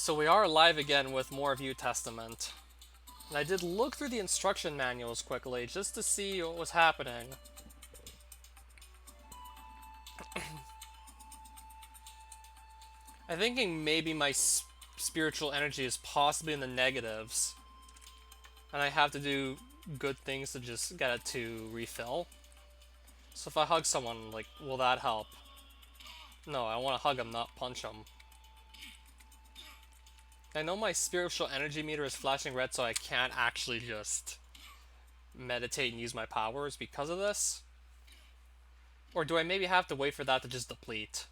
So we are live again with more View Testament. And I did look through the instruction manuals quickly just to see what was happening. I'm thinking maybe my spiritual energy is possibly in the negatives. And I have to do good things to just get it to refill. So if I hug someone, like, will that help? No, I want to hug them, not punch them. I know my spiritual energy meter is flashing red, so I can't actually just meditate and use my powers because of this. Or do I maybe have to wait for that to just deplete?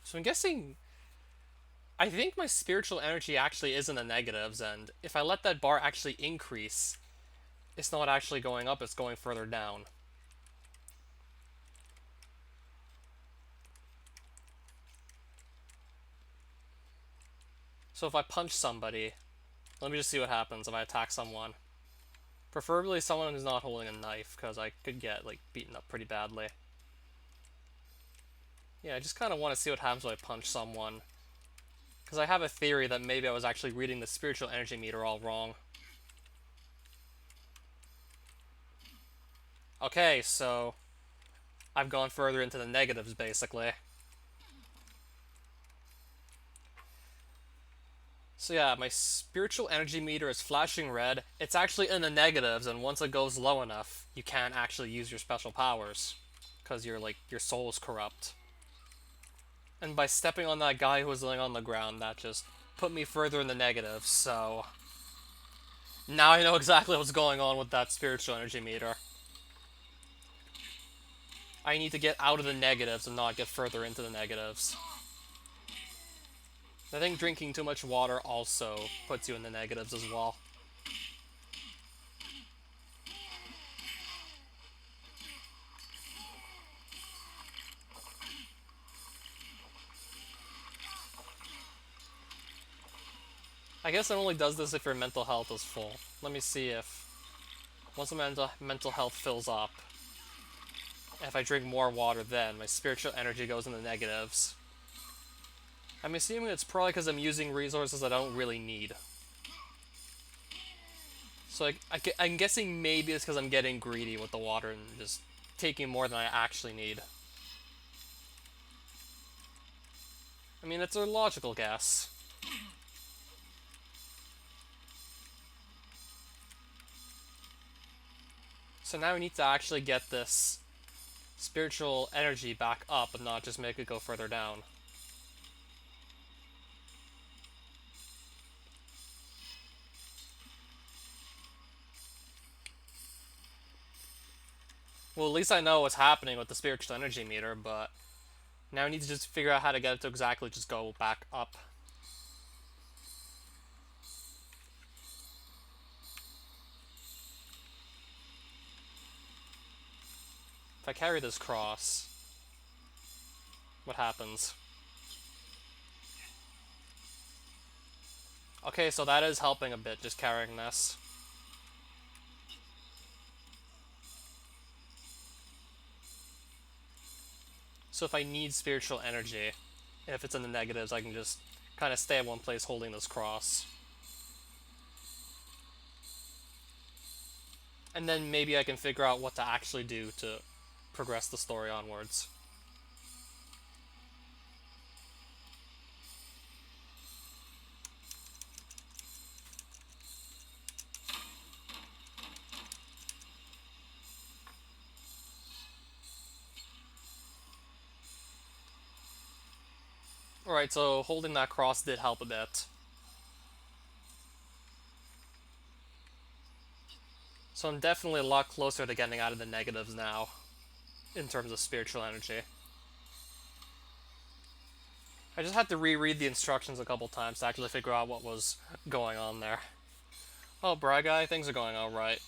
So I'm guessing... I think my spiritual energy actually is in the negatives, and if I let that bar actually increase, it's not actually going up, it's going further down. So if I punch somebody, let me just see what happens if I attack someone. Preferably someone who's not holding a knife, because I could get, like, beaten up pretty badly. Yeah, I just kind of want to see what happens when I punch someone. Because I have a theory that maybe I was actually reading the spiritual energy meter all wrong. Okay, so I've gone further into the negatives, basically. So yeah, my spiritual energy meter is flashing red. It's actually in the negatives, and once it goes low enough, you can't actually use your special powers. Because your soul is corrupt. And by stepping on that guy who was laying on the ground, that just put me further in the negatives, so... Now I know exactly what's going on with that spiritual energy meter. I need to get out of the negatives and not get further into the negatives. I think drinking too much water also puts you in the negatives as well. I guess it only does this if your mental health is full. Let me see if... Once the mental health fills up, if I drink more water then, my spiritual energy goes in the negatives. I'm assuming it's probably because I'm using resources I don't really need. So I'm guessing maybe it's because I'm getting greedy with the water and just taking more than I actually need. I mean, it's a logical guess. So now we need to actually get this spiritual energy back up and not just make it go further down. Well, at least I know what's happening with the spiritual energy meter, but now I need to just figure out how to get it to exactly just go back up. If I carry this cross, what happens? Okay, so that is helping a bit, just carrying this. So if I need spiritual energy, if it's in the negatives, I can just kind of stay in one place holding this cross. And then maybe I can figure out what to actually do to progress the story onwards. Alright, so holding that cross did help a bit. So I'm definitely a lot closer to getting out of the negatives now, in terms of spiritual energy. I just had to reread the instructions a couple times to actually figure out what was going on there. Oh, Braga, things are going alright.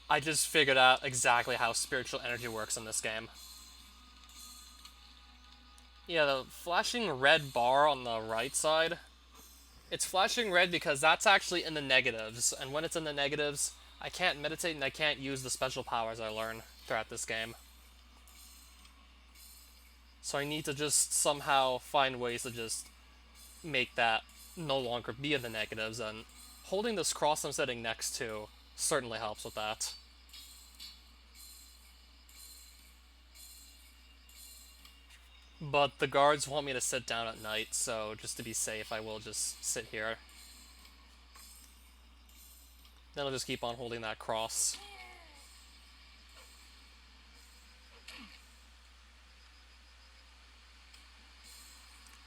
I just figured out exactly how spiritual energy works in this game. Yeah, the flashing red bar on the right side, it's flashing red because that's actually in the negatives, and when it's in the negatives, I can't meditate and I can't use the special powers I learn throughout this game. So I need to just somehow find ways to just make that no longer be in the negatives, and holding this cross I'm sitting next to certainly helps with that. But the guards want me to sit down at night, so just to be safe, I will just sit here. Then I'll just keep on holding that cross.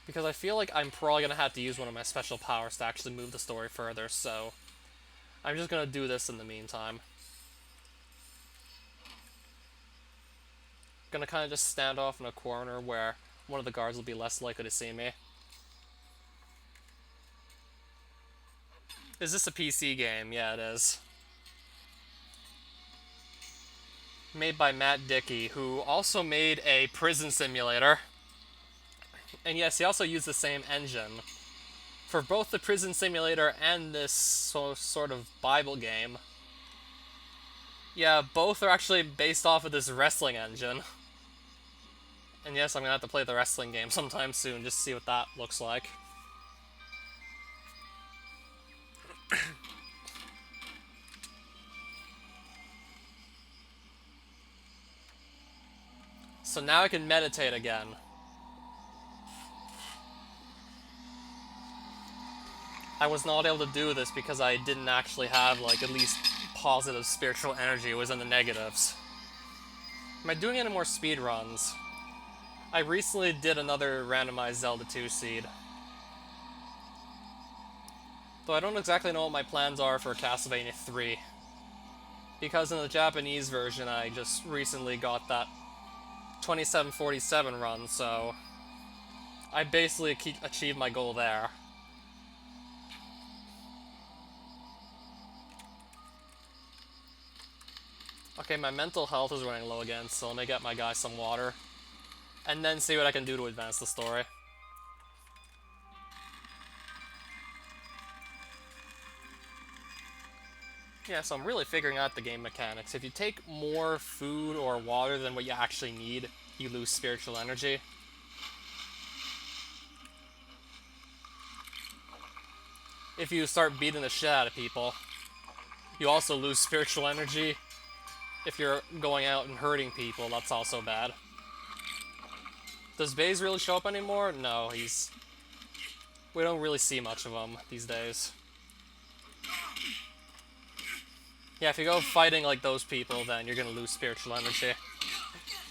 Because I feel like I'm probably going to have to use one of my special powers to actually move the story further, so I'm just going to do this in the meantime. Gonna kind of just stand off in a corner where one of the guards will be less likely to see me. Is this a PC game? Yeah, it is. Made by Matt Dickey, who also made a prison simulator. And yes, he also used the same engine for both the prison simulator and this sort of Bible game. Yeah, both are actually based off of this wrestling engine. And yes, I'm gonna have to play the wrestling game sometime soon, just to see what that looks like. So now I can meditate again. I was not able to do this because I didn't actually have, like, at least positive spiritual energy. It was in the negatives. Am I doing any more speed runs? I recently did another randomized Zelda 2 seed. Though I don't exactly know what my plans are for Castlevania 3. Because in the Japanese version, I just recently got that 2747 run, so I basically achieved my goal there. Okay, my mental health is running low again, so let me get my guy some water. And then see what I can do to advance the story. Yeah, so I'm really figuring out the game mechanics. If you take more food or water than what you actually need, you lose spiritual energy. If you start beating the shit out of people, you also lose spiritual energy. If you're going out and hurting people, that's also bad. Does Baze really show up anymore? No, we don't really see much of him these days. Yeah, if you go fighting like those people, then you're gonna lose spiritual energy.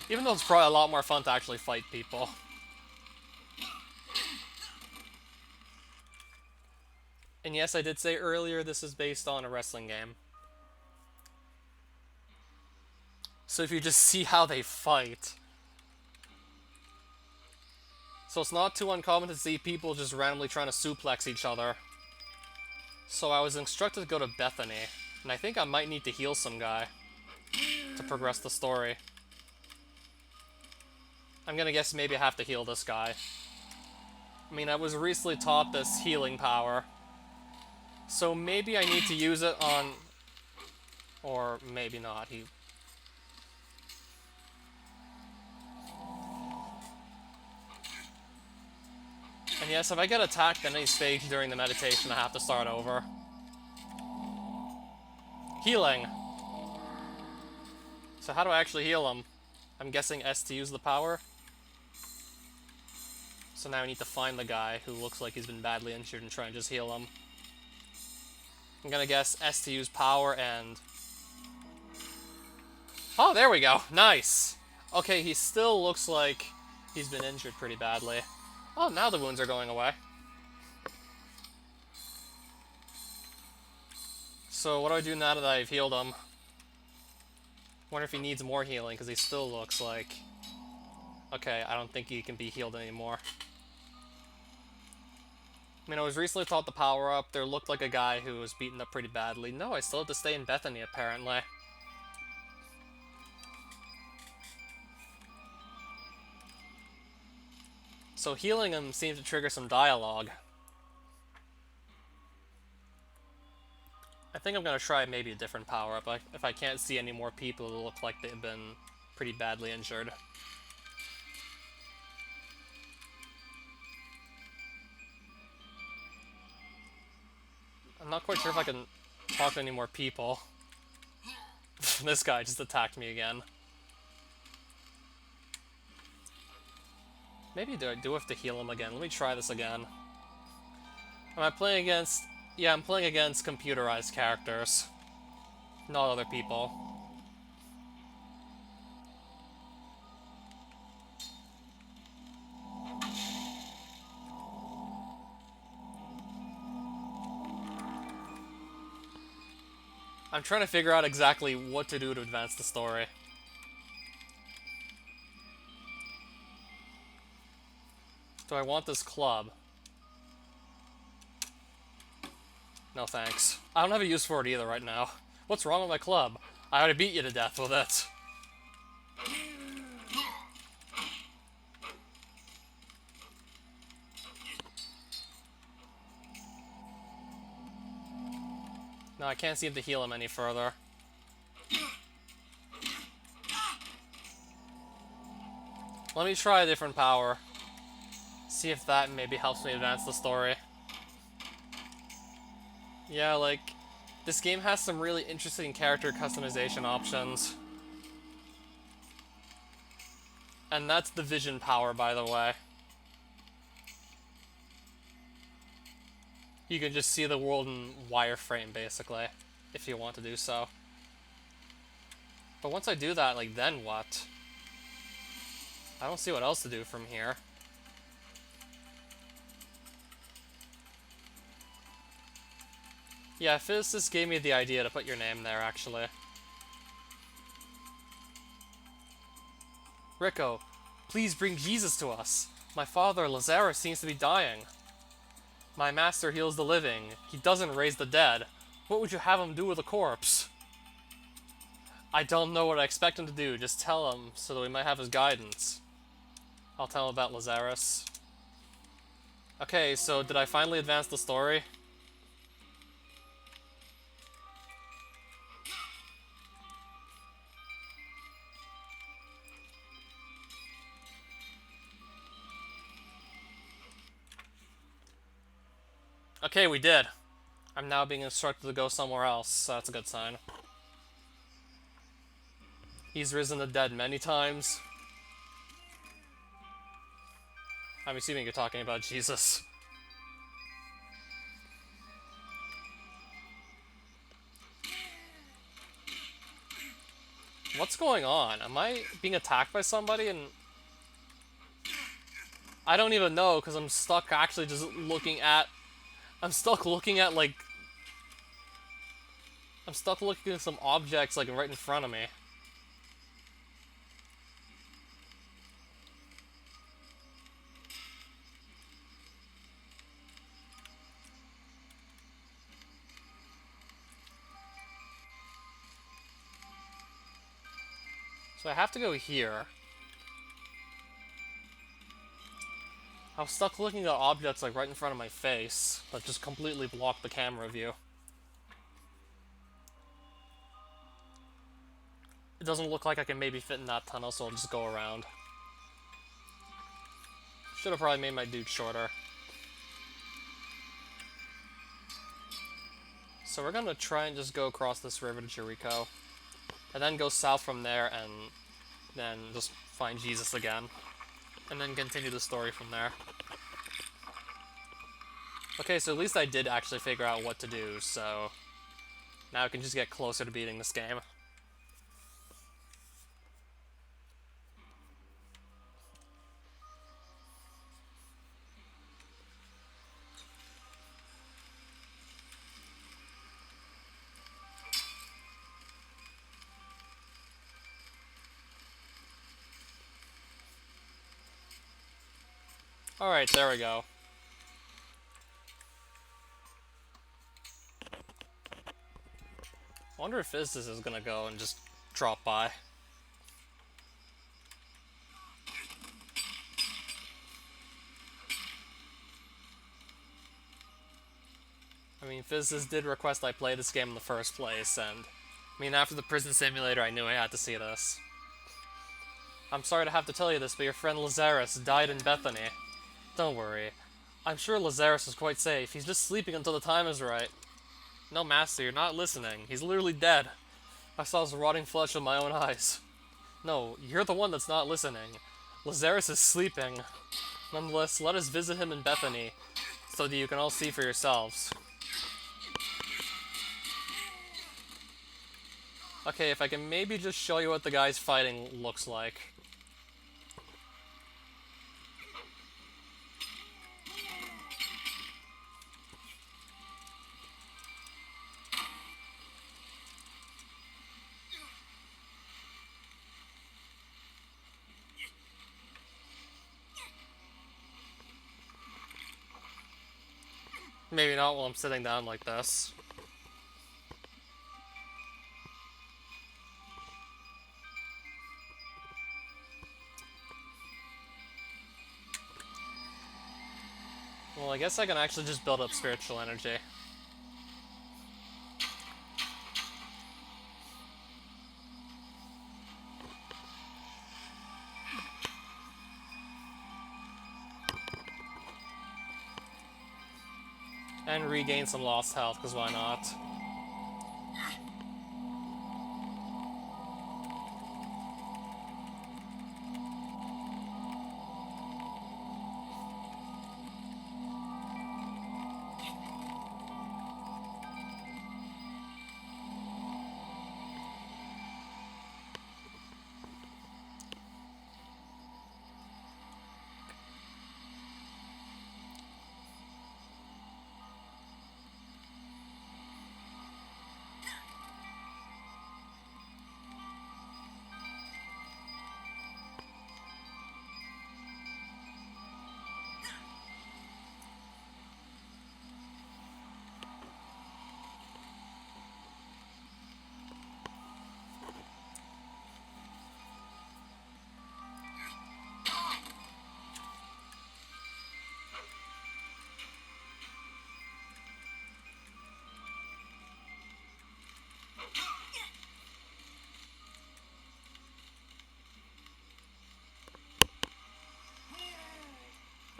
Even though it's probably a lot more fun to actually fight people. And yes, I did say earlier this is based on a wrestling game. So if you just see how they fight. So it's not too uncommon to see people just randomly trying to suplex each other. So I was instructed to go to Bethany. And I think I might need to heal some guy to progress the story. I'm gonna guess maybe I have to heal this guy. I mean, I was recently taught this healing power. So maybe I need to use it on... Or maybe not. And yes, if I get attacked at any stage during the meditation, I have to start over. Healing. So how do I actually heal him? I'm guessing S to use the power. So now I need to find the guy who looks like he's been badly injured and try and just heal him. I'm gonna guess S to use power and... Oh, there we go. Nice. Okay, he still looks like he's been injured pretty badly. Oh, now the wounds are going away. So what do I do now that I've healed him? Wonder if he needs more healing, because he still looks like... Okay, I don't think he can be healed anymore. I mean, I was recently taught the power-up. There looked like a guy who was beaten up pretty badly. No, I still have to stay in Bethany, apparently. So healing him seems to trigger some dialogue. I think I'm gonna try maybe a different power-up, if I can't see any more people who look like they've been pretty badly injured. I'm not quite sure if I can talk to any more people. This guy just attacked me again. Maybe I do have to heal him again. Let me try this again. Am I playing against... Yeah, I'm playing against computerized characters. Not other people. I'm trying to figure out exactly what to do to advance the story. Do I want this club? No thanks. I don't have a use for it either right now. What's wrong with my club? I ought to beat you to death with it. No, I can't seem to heal him any further. Let me try a different power. See if that maybe helps me advance the story. Yeah, like, this game has some really interesting character customization options. And that's the vision power, by the way. You can just see the world in wireframe, basically, if you want to do so. But once I do that, like, then what? I don't see what else to do from here. Yeah, Physicist gave me the idea to put your name there, actually. Rico, please bring Jesus to us. My father, Lazarus, seems to be dying. My master heals the living. He doesn't raise the dead. What would you have him do with a corpse? I don't know what I expect him to do. Just tell him so that we might have his guidance. I'll tell him about Lazarus. Okay, so did I finally advance the story? Okay, we did. I'm now being instructed to go somewhere else, so that's a good sign. He's risen the dead many times. I'm assuming you're talking about Jesus. What's going on? Am I being attacked by somebody and... I don't even know, because I'm stuck actually just looking at... I'm stuck looking at, like... I'm stuck looking at some objects, like, right in front of me. So I have to go here. I was stuck looking at objects, like, right in front of my face, that just completely blocked the camera view. It doesn't look like I can maybe fit in that tunnel, so I'll just go around. Should have probably made my dude shorter. So we're gonna try and just go across this river to Jericho. And then go south from there and then just find Jesus again. And then continue the story from there. Okay, so at least I did actually figure out what to do, so... now I can just get closer to beating this game. Alright, there we go. I wonder if Physicist is gonna go and just drop by. I mean, Physicist did request I play this game in the first place, and... I mean, after the prison simulator, I knew I had to see this. I'm sorry to have to tell you this, but your friend Lazarus died in Bethany. Don't worry. I'm sure Lazarus is quite safe. He's just sleeping until the time is right. No, Master, you're not listening. He's literally dead. I saw his rotting flesh with my own eyes. No, you're the one that's not listening. Lazarus is sleeping. Nonetheless, let us visit him in Bethany, so that you can all see for yourselves. Okay, if I can maybe just show you what the guy's fighting looks like. Maybe not while I'm sitting down like this. Well, I guess I can actually just build up spiritual energy. And regain some lost health, because why not?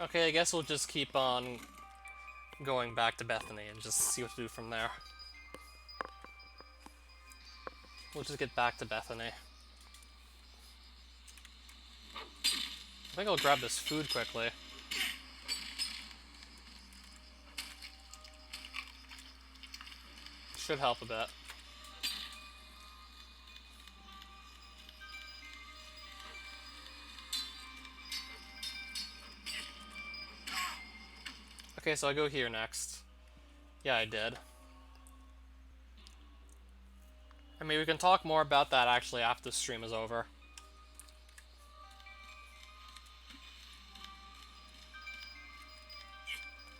Okay, I guess we'll just keep on going back to Bethany and just see what to do from there. We'll just get back to Bethany. I think I'll grab this food quickly. Should help a bit. Okay, so I go here next. Yeah, I did. I mean, we can talk more about that actually after the stream is over.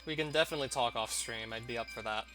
We can definitely talk off stream, I'd be up for that.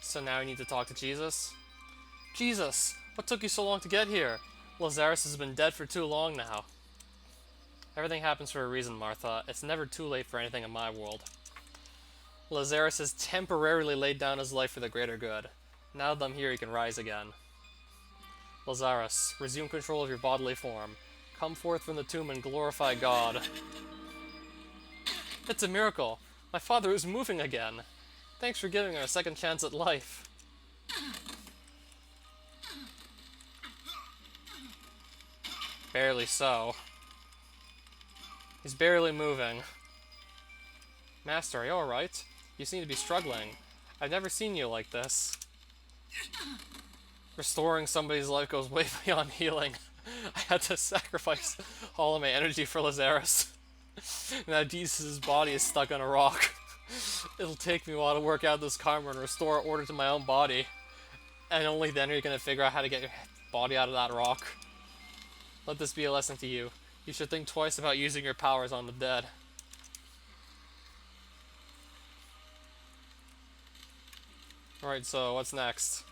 So now we need to talk to Jesus. Jesus, what took you so long to get here? Lazarus has been dead for too long now. Everything happens for a reason, Martha. It's never too late for anything in my world. Lazarus has temporarily laid down his life for the greater good. Now that I'm here, he can rise again. Lazarus, resume control of your bodily form. Come forth from the tomb and glorify God. It's a miracle. My father is moving again. Thanks for giving her a second chance at life. Barely so. He's barely moving. Master, are you alright? You seem to be struggling. I've never seen you like this. Restoring somebody's life goes way beyond healing. I had to sacrifice all of my energy for Lazarus. Now Jesus' body is stuck on a rock. It'll take me a while to work out this karma and restore order to my own body. And only then are you going to figure out how to get your body out of that rock. Let this be a lesson to you. You should think twice about using your powers on the dead. Alright, so what's next?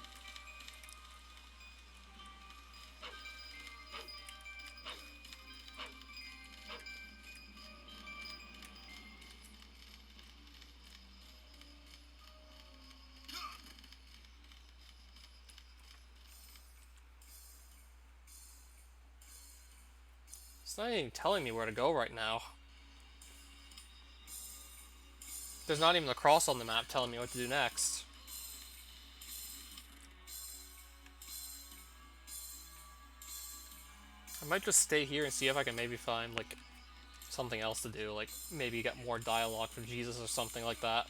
It's not even telling me where to go right now. There's not even a cross on the map telling me what to do next. I might just stay here and see if I can maybe find, like, something else to do. Like, maybe get more dialogue from Jesus or something like that.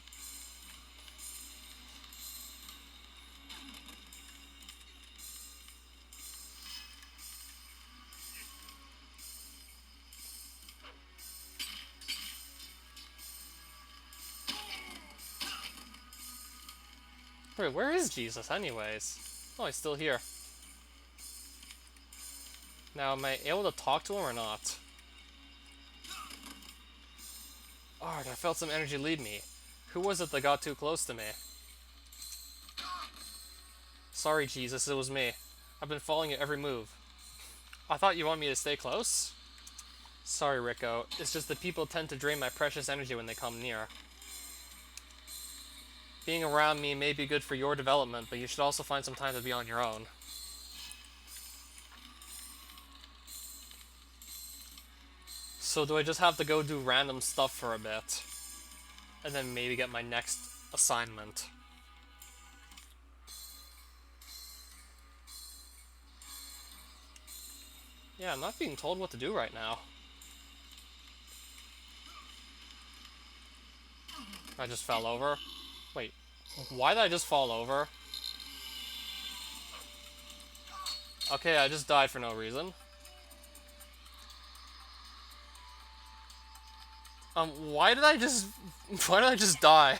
Wait, where is Jesus anyways? Oh, he's still here. Now, am I able to talk to him or not? Art, I felt some energy leave me. Who was it that got too close to me? Sorry, Jesus, it was me. I've been following your every move. I thought you wanted me to stay close? Sorry, Rico. It's just that people tend to drain my precious energy when they come near. Being around me may be good for your development, but you should also find some time to be on your own. So do I just have to go do random stuff for a bit? And then maybe get my next assignment? Yeah, I'm not being told what to do right now. I just fell over. Wait, why did I just fall over? Okay, I just died for no reason. Why did I just... Why did I just die?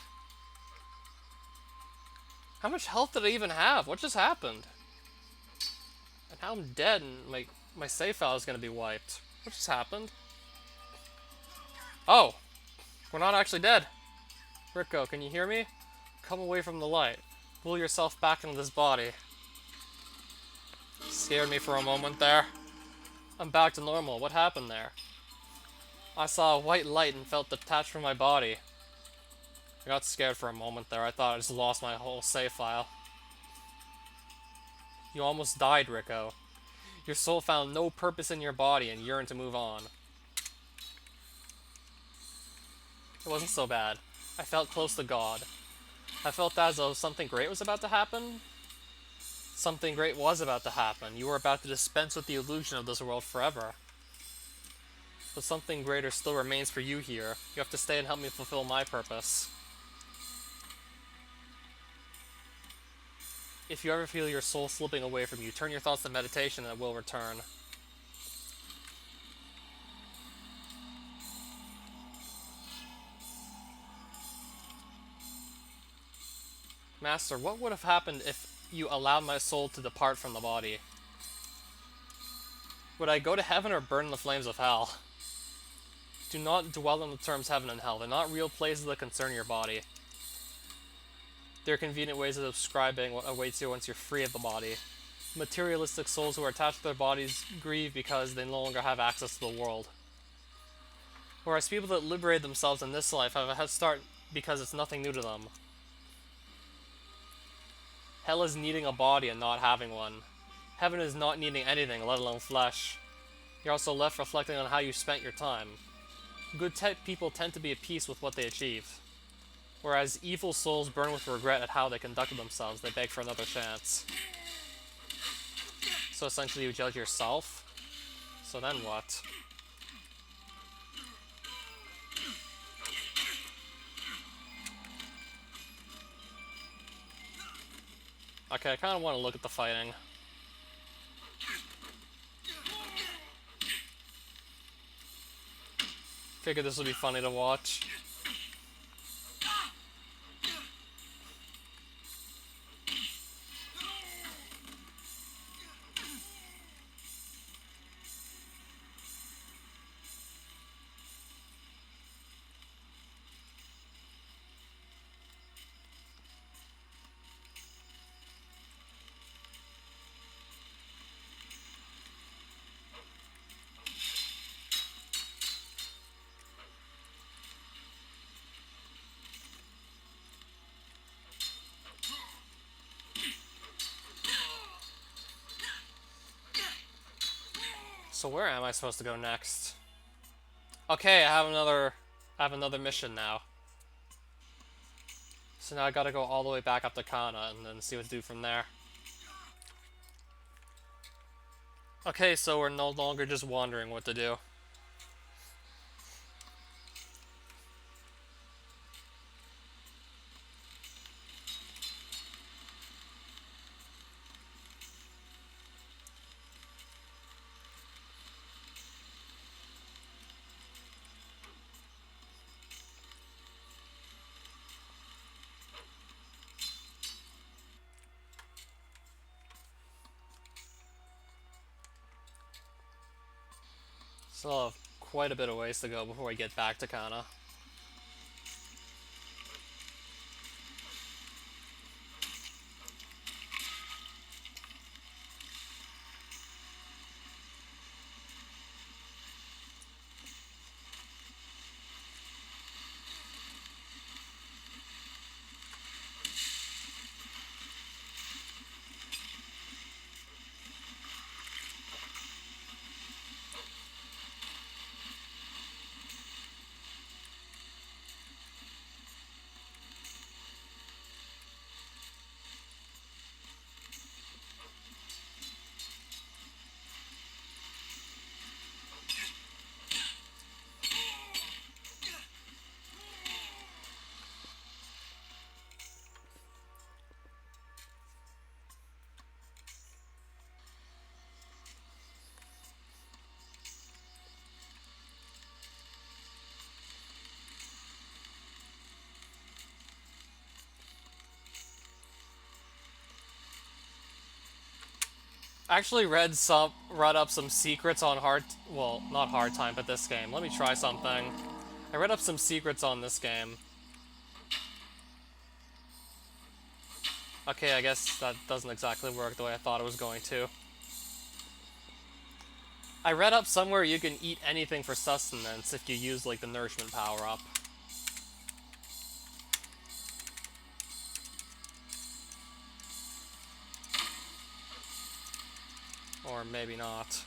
How much health did I even have? What just happened? And now I'm dead and my save file is gonna be wiped. What just happened? Oh! We're not actually dead. Rico, can you hear me? Come away from the light. Pull yourself back into this body. Scared me for a moment there. I'm back to normal. What happened there? I saw a white light and felt detached from my body. I got scared for a moment there. I thought I just lost my whole save file. You almost died, Rico. Your soul found no purpose in your body and yearned to move on. It wasn't so bad. I felt close to God. I felt as though something great was about to happen. Something great was about to happen. You were about to dispense with the illusion of this world forever. But something greater still remains for you here. You have to stay and help me fulfill my purpose. If you ever feel your soul slipping away from you, turn your thoughts to meditation and it will return. Master, what would have happened if you allowed my soul to depart from the body? Would I go to heaven or burn in the flames of hell? Do not dwell on the terms heaven and hell. They're not real places that concern your body. They're convenient ways of describing what awaits you once you're free of the body. Materialistic souls who are attached to their bodies grieve because they no longer have access to the world. Whereas people that liberate themselves in this life have a head start because it's nothing new to them. Hell is needing a body and not having one. Heaven is not needing anything, let alone flesh. You're also left reflecting on how you spent your time. Good people tend to be at peace with what they achieve. Whereas evil souls burn with regret at how they conducted themselves, they beg for another chance. So essentially you judge yourself? So then what? Okay, I kind of want to look at the fighting. Figured this would be funny to watch. So where am I supposed to go next? Okay, I have another mission now. So now I gotta go all the way back up to Kana and then see what to do from there. Okay, so we're no longer just wondering what to do. Still have quite a bit of ways to go before we get back to Kana. I actually read up some secrets on well, not hard time, but this game. Let me try something. I read up some secrets on this game. Okay, I guess that doesn't exactly work the way I thought it was going to. I read up somewhere you can eat anything for sustenance if you use, like, the nourishment power-up. Or maybe not.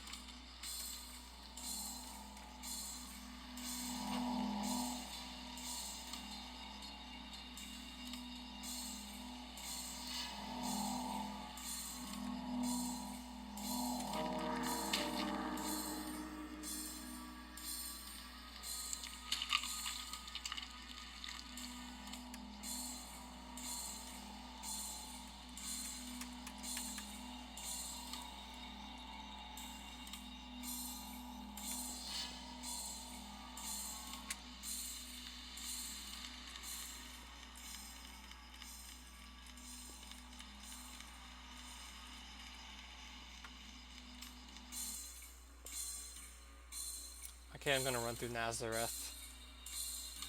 Okay, I'm gonna run through Nazareth.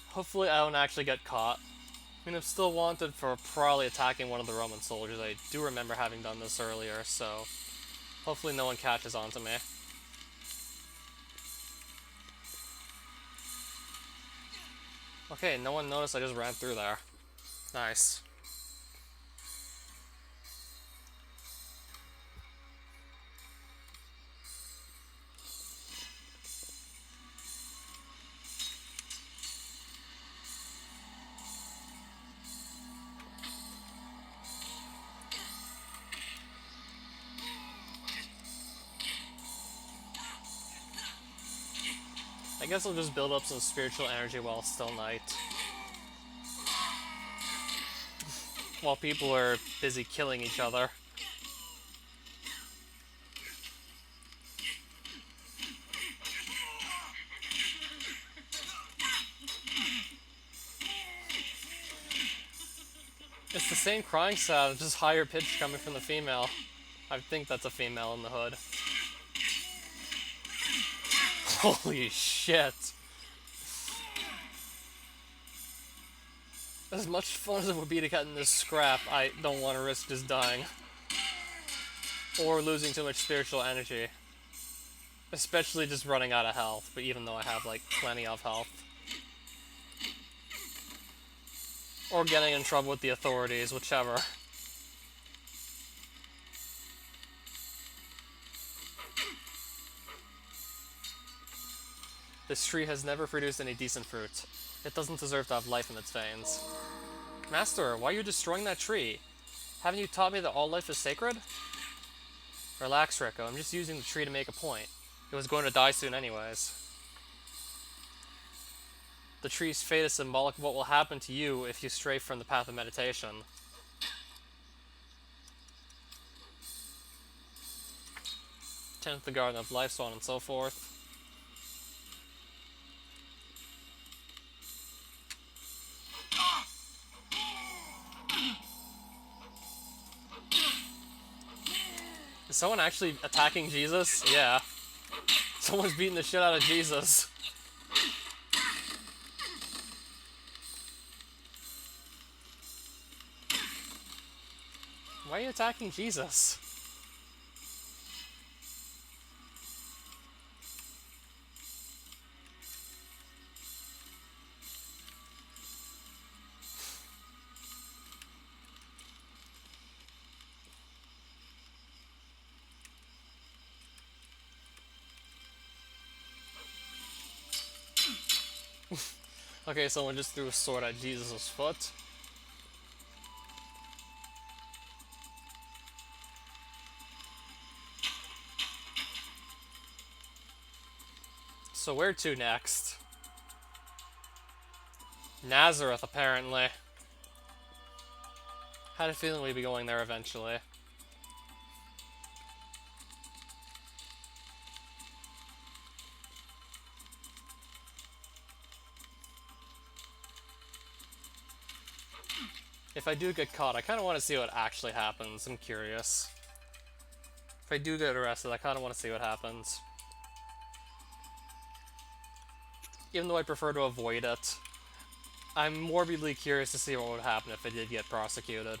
Hopefully I don't actually get caught. I mean, I'm still wanted for probably attacking one of the Roman soldiers. I do remember having done this earlier, so hopefully no one catches on to me. Okay, no one noticed I just ran through there. Nice. I guess I'll just build up some spiritual energy while it's still night. While people are busy killing each other. It's the same crying sound, just higher pitch coming from the female. I think that's a female in the hood. Holy shit. As much fun as it would be to get in this scrap, I don't want to risk just dying. Or losing too much spiritual energy. Especially just running out of health, but even though I have, like, plenty of health. Or getting in trouble with the authorities, whichever. This tree has never produced any decent fruit. It doesn't deserve to have life in its veins. Master, why are you destroying that tree? Haven't you taught me that all life is sacred? Relax, Rico. I'm just using the tree to make a point. It was going to die soon anyways. The tree's fate is symbolic of what will happen to you if you stray from the path of meditation. Tend the garden of life, so on and so forth. Is someone actually attacking Jesus? Yeah. Someone's beating the shit out of Jesus. Why are you attacking Jesus? Okay, someone just threw a sword at Jesus' foot. So where to next? Nazareth, apparently. Had a feeling we'd be going there eventually. If I do get caught, I kind of want to see what actually happens. I'm curious. If I do get arrested, I kind of want to see what happens. Even though I prefer to avoid it, I'm morbidly curious to see what would happen if I did get prosecuted.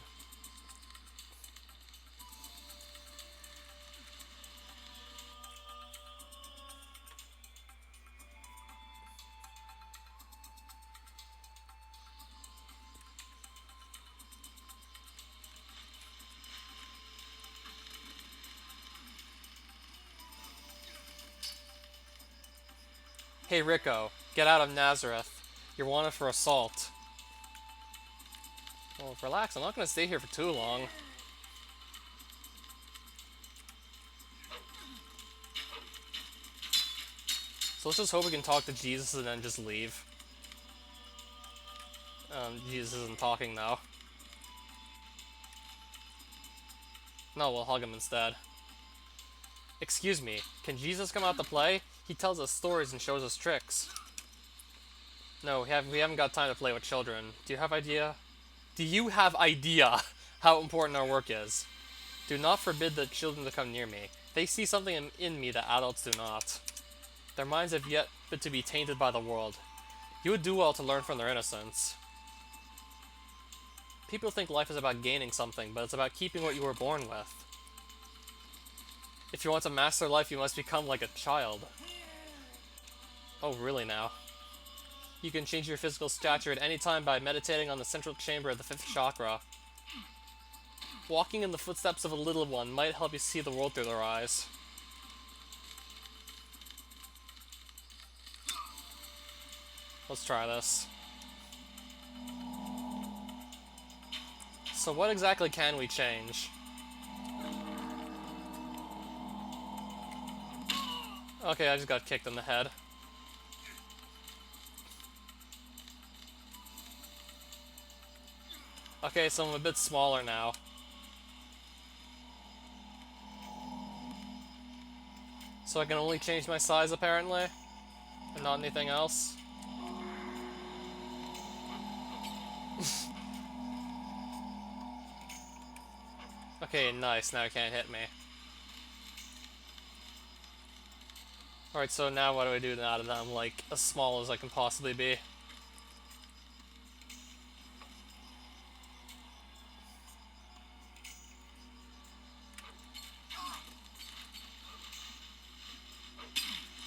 Hey Rico, get out of Nazareth. You're wanted for assault. Well, relax, I'm not going to stay here for too long. So let's just hope we can talk to Jesus and then just leave. Jesus isn't talking though. No, we'll hug him instead. Excuse me, can Jesus come out to play? He tells us stories and shows us tricks. No, we haven't got time to play with children. Do you have idea how important our work is? Do not forbid the children to come near me. They see something in me that adults do not. Their minds have yet to be tainted by the world. You would do well to learn from their innocence. People think life is about gaining something, but it's about keeping what you were born with. If you want to master life, you must become like a child. Oh, really now? You can change your physical stature at any time by meditating on the central chamber of the 5th chakra. Walking in the footsteps of a little one might help you see the world through their eyes. Let's try this. So what exactly can we change? Okay, I just got kicked in the head. Okay, so I'm a bit smaller now. So I can only change my size apparently, and not anything else. Okay, nice, now it can't hit me. Alright, so now what do I do now that I'm like as small as I can possibly be?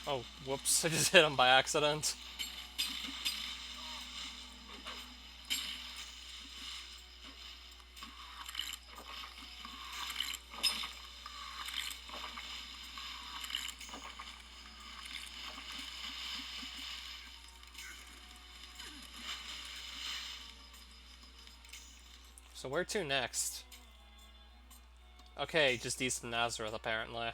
Oh, whoops, I just hit him by accident. So where to next? Okay, just east of Nazareth, apparently.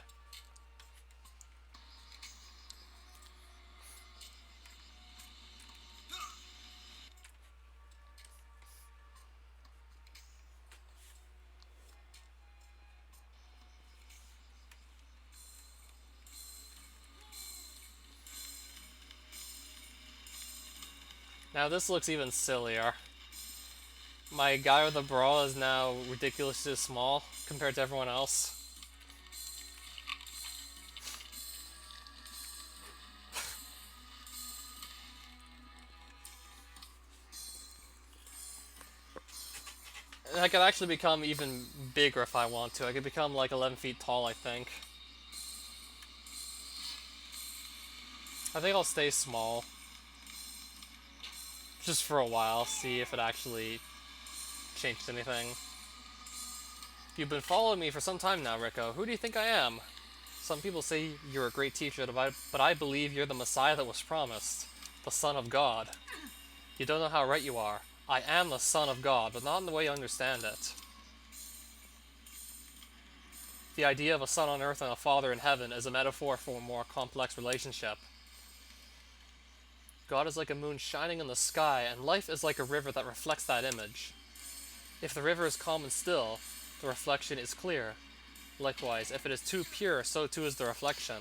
Now this looks even sillier. My guy with the brawl is now ridiculously small compared to everyone else. And I could actually become even bigger if I want to. I could become like 11 feet tall, I think. I think I'll stay small. Just for a while, see if it actually changed anything. You've been following me for some time now, Rico. Who do you think I am? Some people say you're a great teacher, but I believe you're the Messiah that was promised. The Son of God. You don't know how right you are. I am the Son of God, but not in the way you understand it. The idea of a son on earth and a father in heaven is a metaphor for a more complex relationship. God is like a moon shining in the sky, and life is like a river that reflects that image. If the river is calm and still, the reflection is clear. Likewise, if it is too pure, so too is the reflection.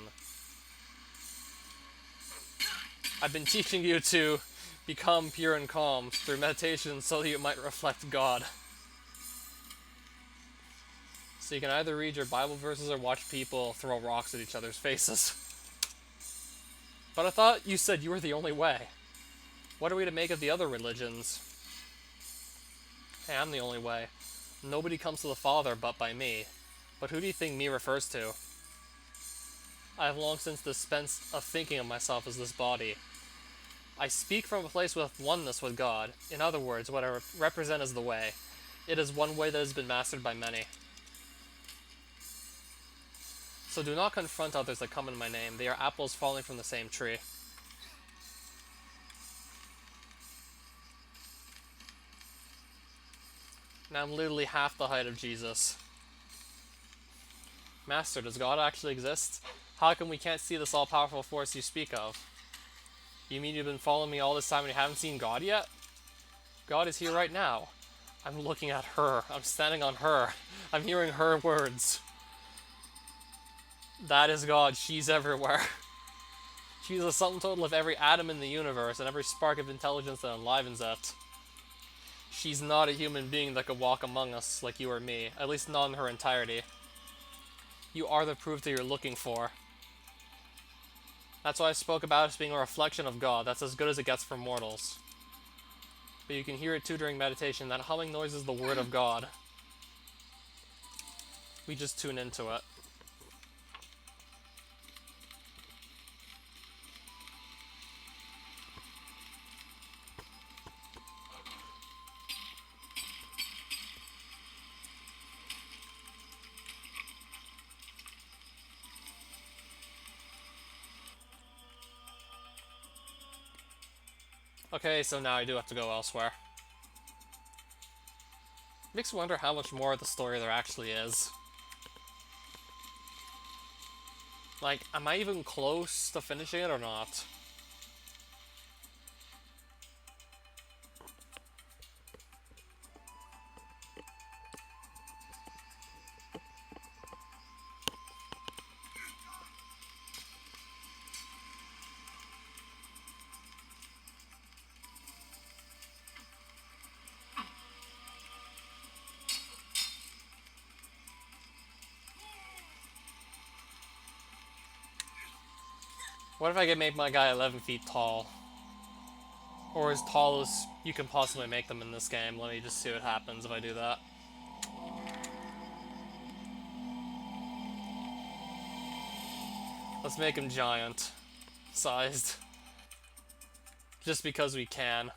I've been teaching you to become pure and calm through meditation so that you might reflect God. So you can either read your Bible verses or watch people throw rocks at each other's faces. But I thought you said you were the only way. What are we to make of the other religions? Hey, I'm the only way. Nobody comes to the Father but by me. But who do you think me refers to? I have long since dispensed of thinking of myself as this body. I speak from a place with oneness with God. In other words, what I represent is the way. It is one way that has been mastered by many. So do not confront others that come in my name. They are apples falling from the same tree. Now I'm literally half the height of Jesus. Master, does God actually exist? How come we can't see this all-powerful force you speak of? You mean you've been following me all this time and you haven't seen God yet? God is here right now. I'm looking at her. I'm standing on her. I'm hearing her words. That is God. She's everywhere. She's the sum total of every atom in the universe and every spark of intelligence that enlivens it. She's not a human being that could walk among us like you or me, at least not in her entirety. You are the proof that you're looking for. That's why I spoke about us being a reflection of God. That's as good as it gets for mortals. But you can hear it too during meditation. That humming noise is the word of God. We just tune into it. Okay, so now I do have to go elsewhere. Makes me wonder how much more of the story there actually is. Like, am I even close to finishing it or not? What if I can make my guy 11 feet tall? Or as tall as you can possibly make them in this game. Let me just see what happens if I do that. Let's make him giant sized. Just because we can.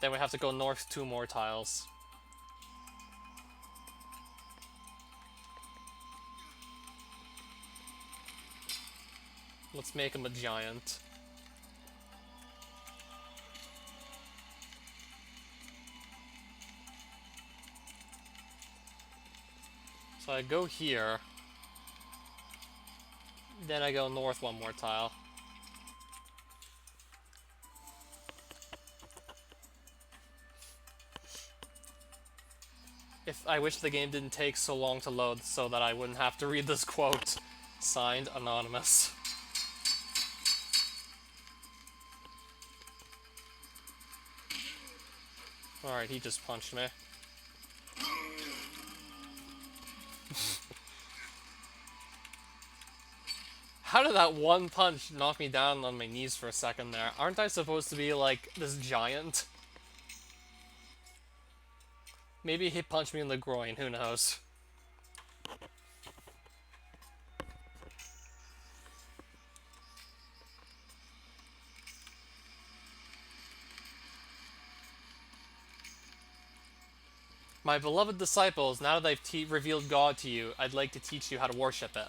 Then we have to go north 2 more tiles. Let's make him a giant. So I go here, then I go north one more tile. If I wish the game didn't take so long to load so that I wouldn't have to read this quote. Signed, Anonymous. Alright, he just punched me. How did that one punch knock me down on my knees for a second there? Aren't I supposed to be, like, this giant? Maybe he punched me in the groin, who knows? My beloved disciples, now that I've revealed God to you, I'd like to teach you how to worship it.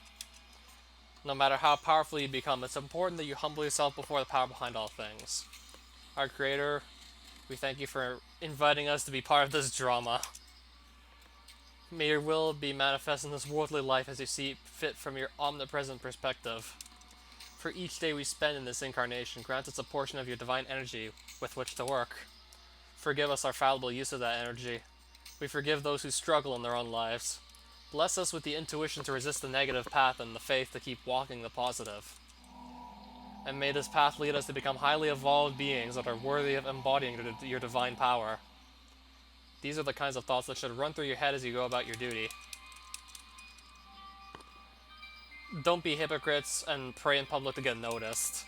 No matter how powerful you become, it's important that you humble yourself before the power behind all things. Our Creator, we thank you for inviting us to be part of this drama. May your will be manifest in this worldly life as you see fit from your omnipresent perspective. For each day we spend in this incarnation, grant us a portion of your divine energy with which to work. Forgive us our fallible use of that energy. We forgive those who struggle in their own lives. Bless us with the intuition to resist the negative path and the faith to keep walking the positive. And may this path lead us to become highly evolved beings that are worthy of embodying your divine power. These are the kinds of thoughts that should run through your head as you go about your duty. Don't be hypocrites and pray in public to get noticed.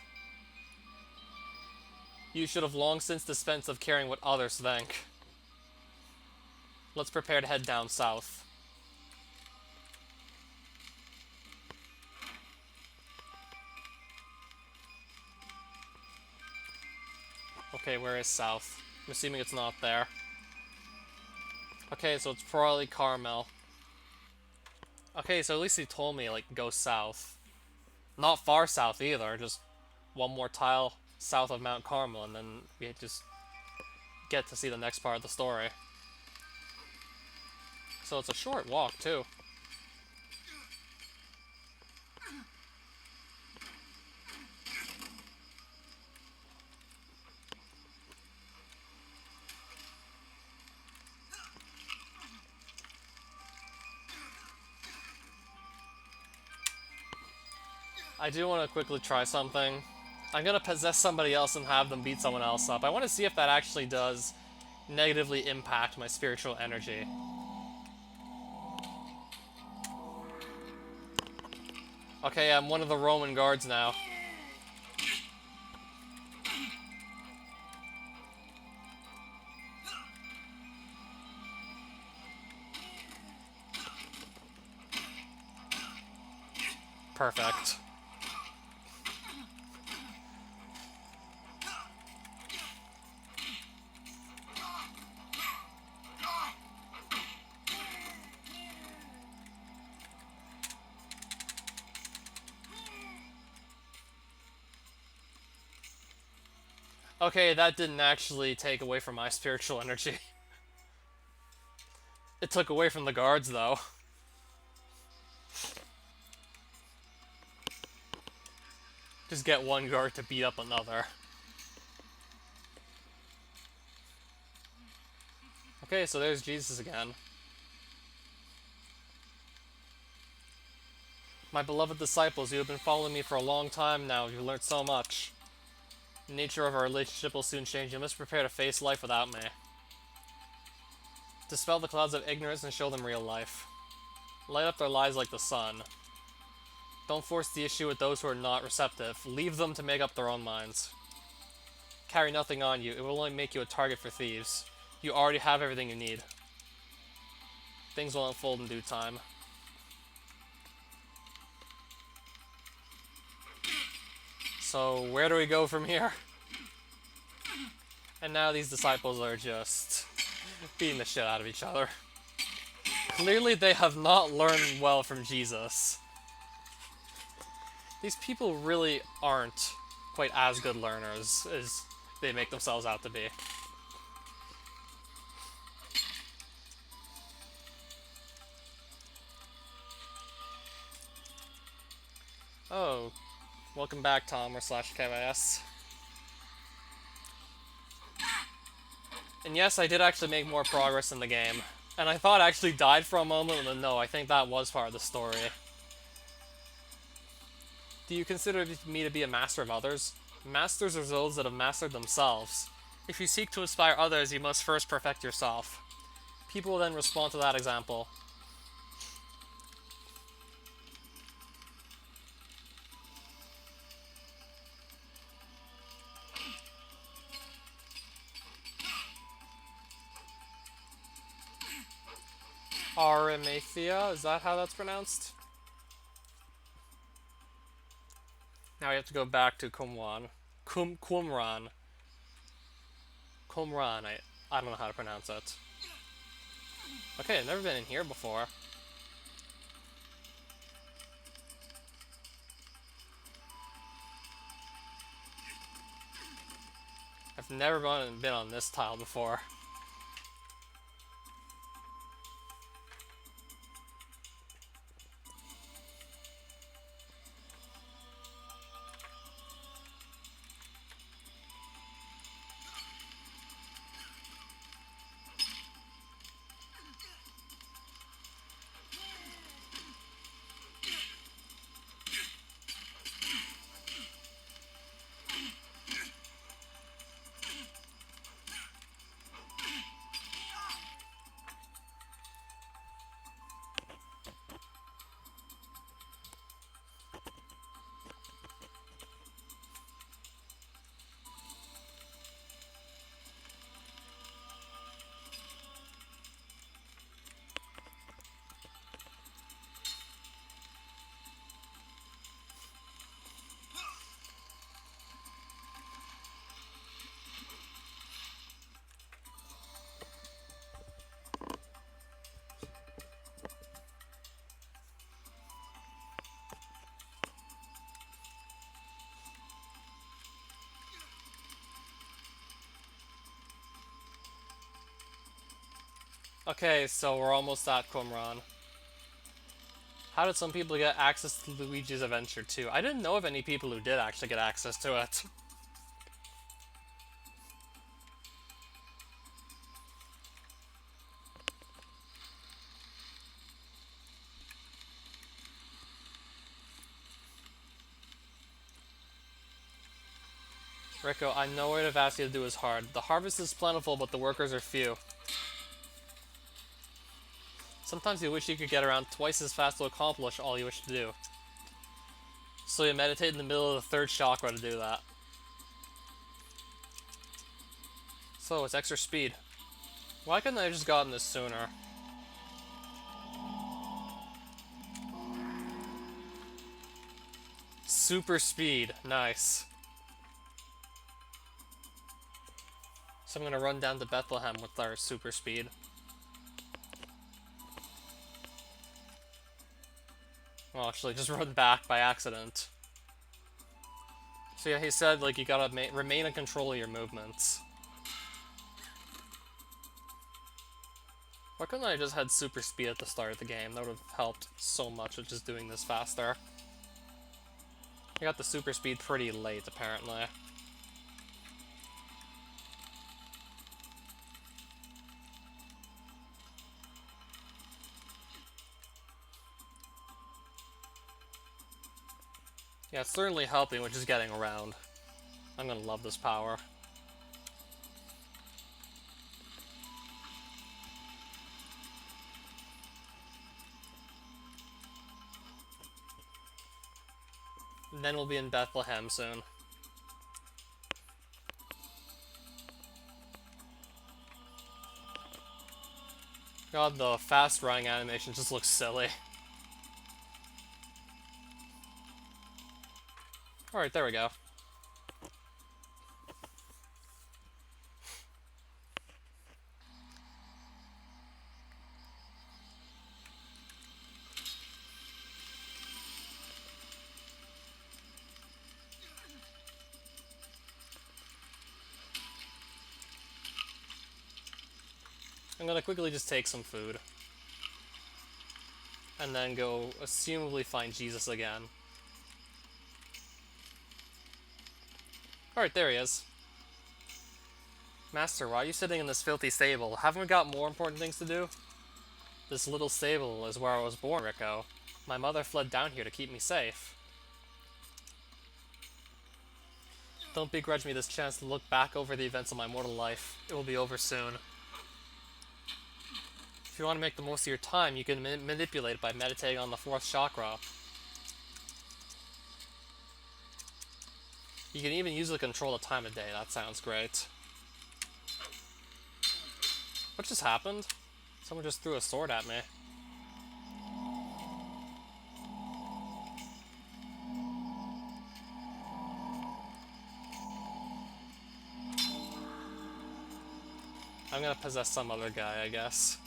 You should have long since dispensed of caring what others think. Let's prepare to head down south. Okay, where is south? I'm assuming it's not there. Okay, so it's probably Carmel. Okay, so at least he told me, like, go south. Not far south either, just one more tile south of Mount Carmel, and then we just get to see the next part of the story. So it's a short walk, too. I do want to quickly try something. I'm gonna possess somebody else and have them beat someone else up. I want to see if that actually does negatively impact my spiritual energy. Okay, I'm one of the Roman guards now. Perfect. Okay, that didn't actually take away from my spiritual energy. It took away from the guards, though. Just get one guard to beat up another. Okay, so there's Jesus again. My beloved disciples, you have been following me for a long time now. You've learned so much. The nature of our relationship will soon change. You must prepare to face life without me. Dispel the clouds of ignorance and show them real life. Light up their lives like the sun. Don't force the issue with those who are not receptive. Leave them to make up their own minds. Carry nothing on you. It will only make you a target for thieves. You already have everything you need. Things will unfold in due time. So, where do we go from here? And now these disciples are just beating the shit out of each other. Clearly they have not learned well from Jesus. These people really aren't quite as good learners as they make themselves out to be. Oh, welcome back, Tom or slash KYS. And yes, I did actually make more progress in the game. And I thought I actually died for a moment, but no, I think that was part of the story. Do you consider me to be a master of others? Masters are those that have mastered themselves. If you seek to inspire others, you must first perfect yourself. People will then respond to that example. Arimathea, is that how that's pronounced? Now we have to go back to Qumran. Qumran. Qumran, I don't know how to pronounce it. Okay, I've never been in here before. I've never been on this tile before. Okay, so we're almost at Qumran. How did some people get access to Luigi's Adventure 2? I didn't know of any people who did actually get access to it. Rico, I know what I've asked you to do is hard. The harvest is plentiful, but the workers are few. Sometimes you wish you could get around twice as fast to accomplish all you wish to do. So you meditate in the middle of the third chakra to do that. So, it's extra speed. Why couldn't I have just gotten this sooner? Super speed. Nice. So I'm gonna run down to Bethlehem with our super speed. Well, actually, just run back by accident. So yeah, he said, like, you gotta remain in control of your movements. Why couldn't I just had super speed at the start of the game? That would have helped so much with just doing this faster. I got the super speed pretty late, apparently. Yeah, it's certainly helping with just getting around. I'm gonna love this power. And then we'll be in Bethlehem soon. God, the fast running animation just looks silly. Alright, there we go. I'm gonna quickly just take some food. And then go, assumably, find Jesus again. Alright, there he is. Master, why are you sitting in this filthy stable? Haven't we got more important things to do? This little stable is where I was born, Rico. My mother fled down here to keep me safe. Don't begrudge me this chance to look back over the events of my mortal life. It will be over soon. If you want to make the most of your time, you can manipulate it by meditating on the fourth chakra. You can even use it to control the time of day. That sounds great. What just happened? Someone just threw a sword at me. I'm gonna possess some other guy, I guess.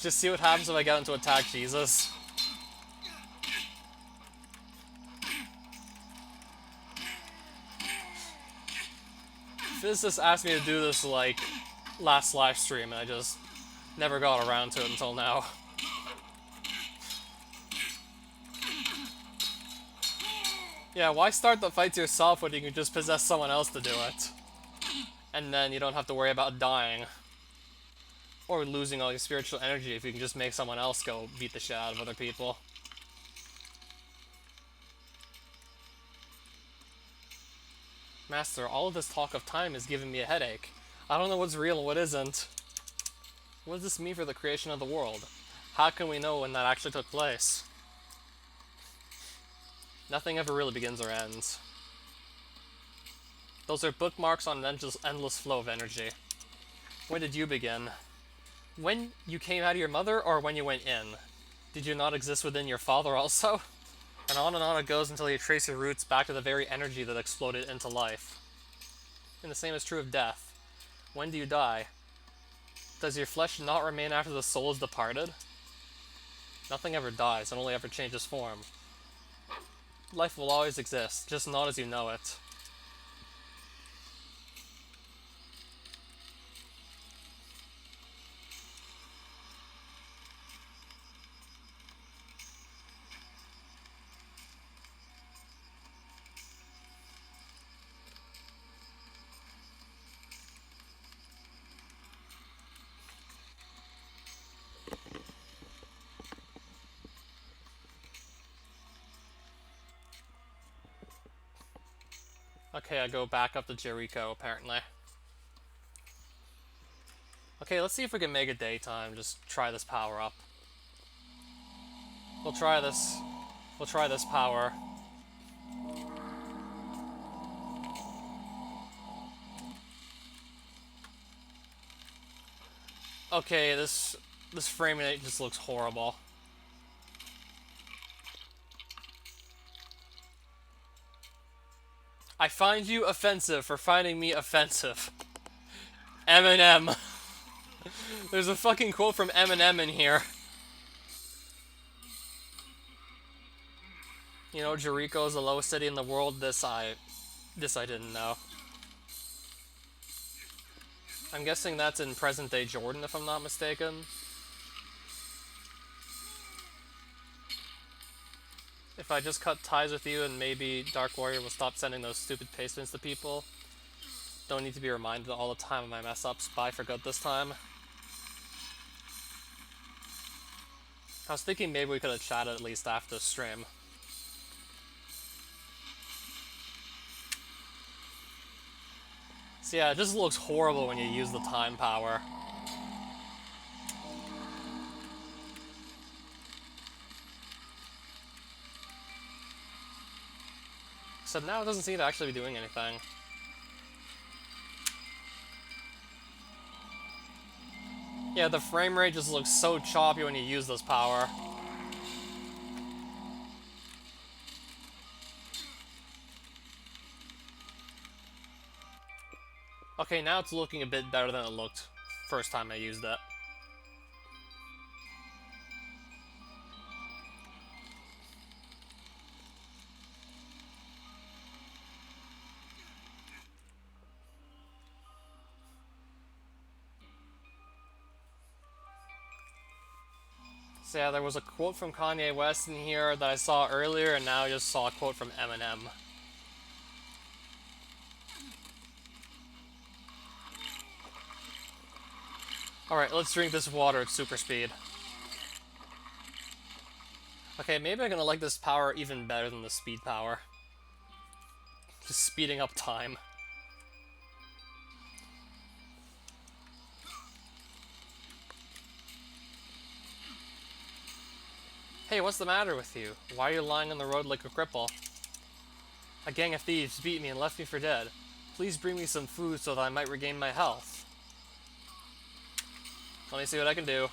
Just see what happens if I get him to attack Jesus. Physicist asked me to do this, like, last live stream, and I just never got around to it until now. Yeah, why start the fights yourself when you can just possess someone else to do it? And then you don't have to worry about dying. Or losing all your spiritual energy if you can just make someone else go beat the shit out of other people. Master, all of this talk of time is giving me a headache. I don't know what's real and what isn't. What does this mean for the creation of the world? How can we know when that actually took place? Nothing ever really begins or ends. Those are bookmarks on an endless flow of energy. When did you begin? When you came out of your mother, or when you went in? Did you not exist within your father also? And on it goes until you trace your roots back to the very energy that exploded into life. And the same is true of death. When do you die? Does your flesh not remain after the soul is departed? Nothing ever dies, it only ever changes form. Life will always exist, just not as you know it. Okay, I go back up to Jericho, apparently. Okay, let's see if we can make it daytime. Just try this power up. We'll try this. We'll try this power. Okay, this frame rate just looks horrible. I find you offensive for finding me offensive. Eminem. There's a fucking quote from Eminem in here. You know, Jericho is the lowest city in the world. This I didn't know. I'm guessing that's in present-day Jordan, if I'm not mistaken. If I just cut ties with you, and maybe Dark Warrior will stop sending those stupid pastements to people. Don't need to be reminded all the time of my mess-ups. Bye for good this time. I was thinking maybe we could have chatted at least after the stream. So yeah, it just looks horrible when you use the time power. So now it doesn't seem to actually be doing anything. Yeah, the frame rate just looks so choppy when you use this power. Okay, now it's looking a bit better than it looked first time I used it. So yeah, there was a quote from Kanye West in here that I saw earlier, and now I just saw a quote from Eminem. Alright, let's drink this water at super speed. Okay, maybe I'm gonna like this power even better than the speed power. Just speeding up time. Hey, what's the matter with you? Why are you lying on the road like a cripple? A gang of thieves beat me and left me for dead. Please bring me some food so that I might regain my health. Let me see what I can do.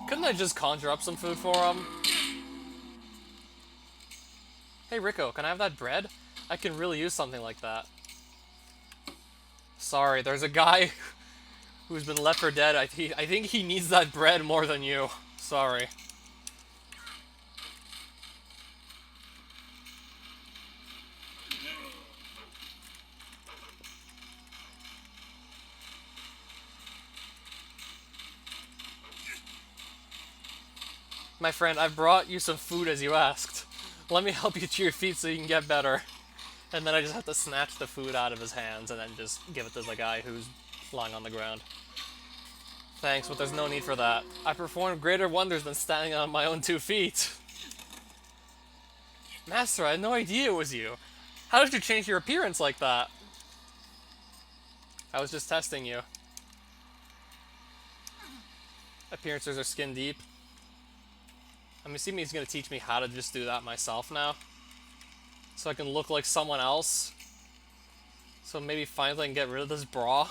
Couldn't I just conjure up some food for him? Hey Rico, can I have that bread? I can really use something like that. Sorry, there's a guy who's been left for dead. I think he needs that bread more than you. Sorry. My friend, I've brought you some food as you asked. Let me help you to your feet so you can get better. And then I just have to snatch the food out of his hands and then just give it to the guy who's lying on the ground. Thanks, but there's no need for that. I performed greater wonders than standing on my own 2 feet. Master, I had no idea it was you. How did you change your appearance like that? I was just testing you. Appearances are skin deep. I'm assuming he's going to teach me how to just do that myself now. So I can look like someone else. So maybe finally I can get rid of this bra.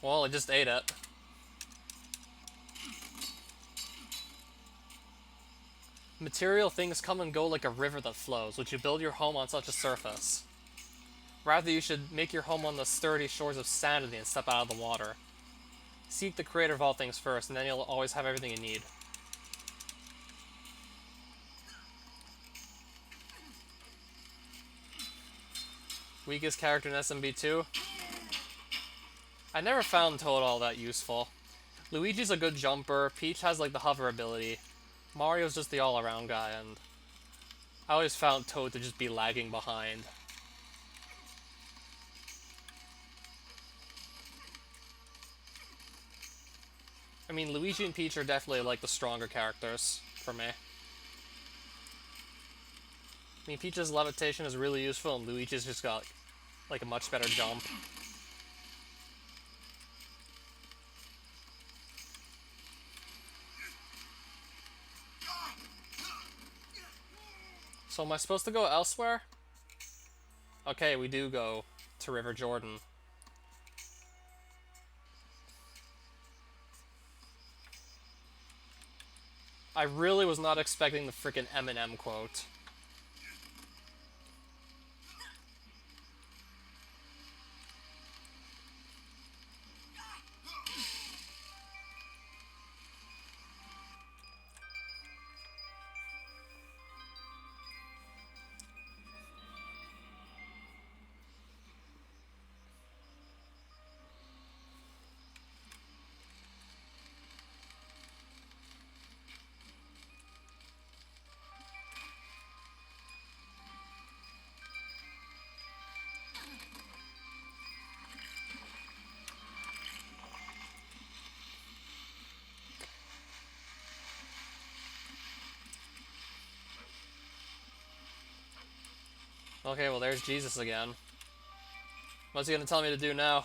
Well, I just ate it. Material things come and go like a river that flows. Would you build your home on such a surface? Rather, you should make your home on the sturdy shores of sanity and step out of the water. Seek the creator of all things first, and then you'll always have everything you need. Weakest character in SMB2? I never found Toad all that useful. Luigi's a good jumper, Peach has like the hover ability, Mario's just the all-around guy, and I always found Toad to just be lagging behind. I mean, Luigi and Peach are definitely like the stronger characters for me. I mean, Peach's levitation is really useful, and Luigi's just got like a much better jump. So am I supposed to go elsewhere? Okay, we do go to River Jordan. I really was not expecting the frickin' Eminem quote. Okay, well there's Jesus again. What's he gonna tell me to do now?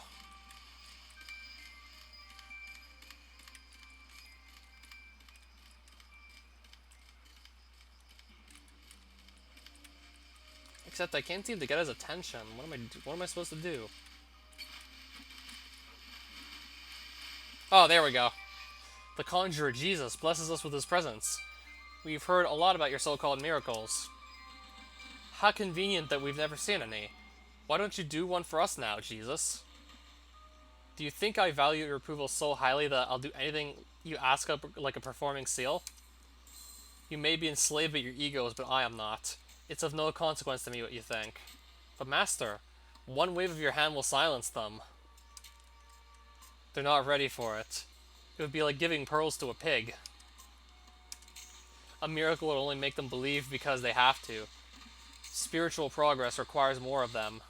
Except I can't seem to get his attention. What am I supposed to do? Oh, there we go. The conjurer Jesus blesses us with his presence. We've heard a lot about your so-called miracles. How convenient that we've never seen any. Why don't you do one for us now, Jesus? Do you think I value your approval so highly that I'll do anything you ask of like a performing seal? You may be enslaved by your egos, but I am not. It's of no consequence to me what you think. But Master, one wave of your hand will silence them. They're not ready for it. It would be like giving pearls to a pig. A miracle would only make them believe because they have to. Spiritual progress requires more of them.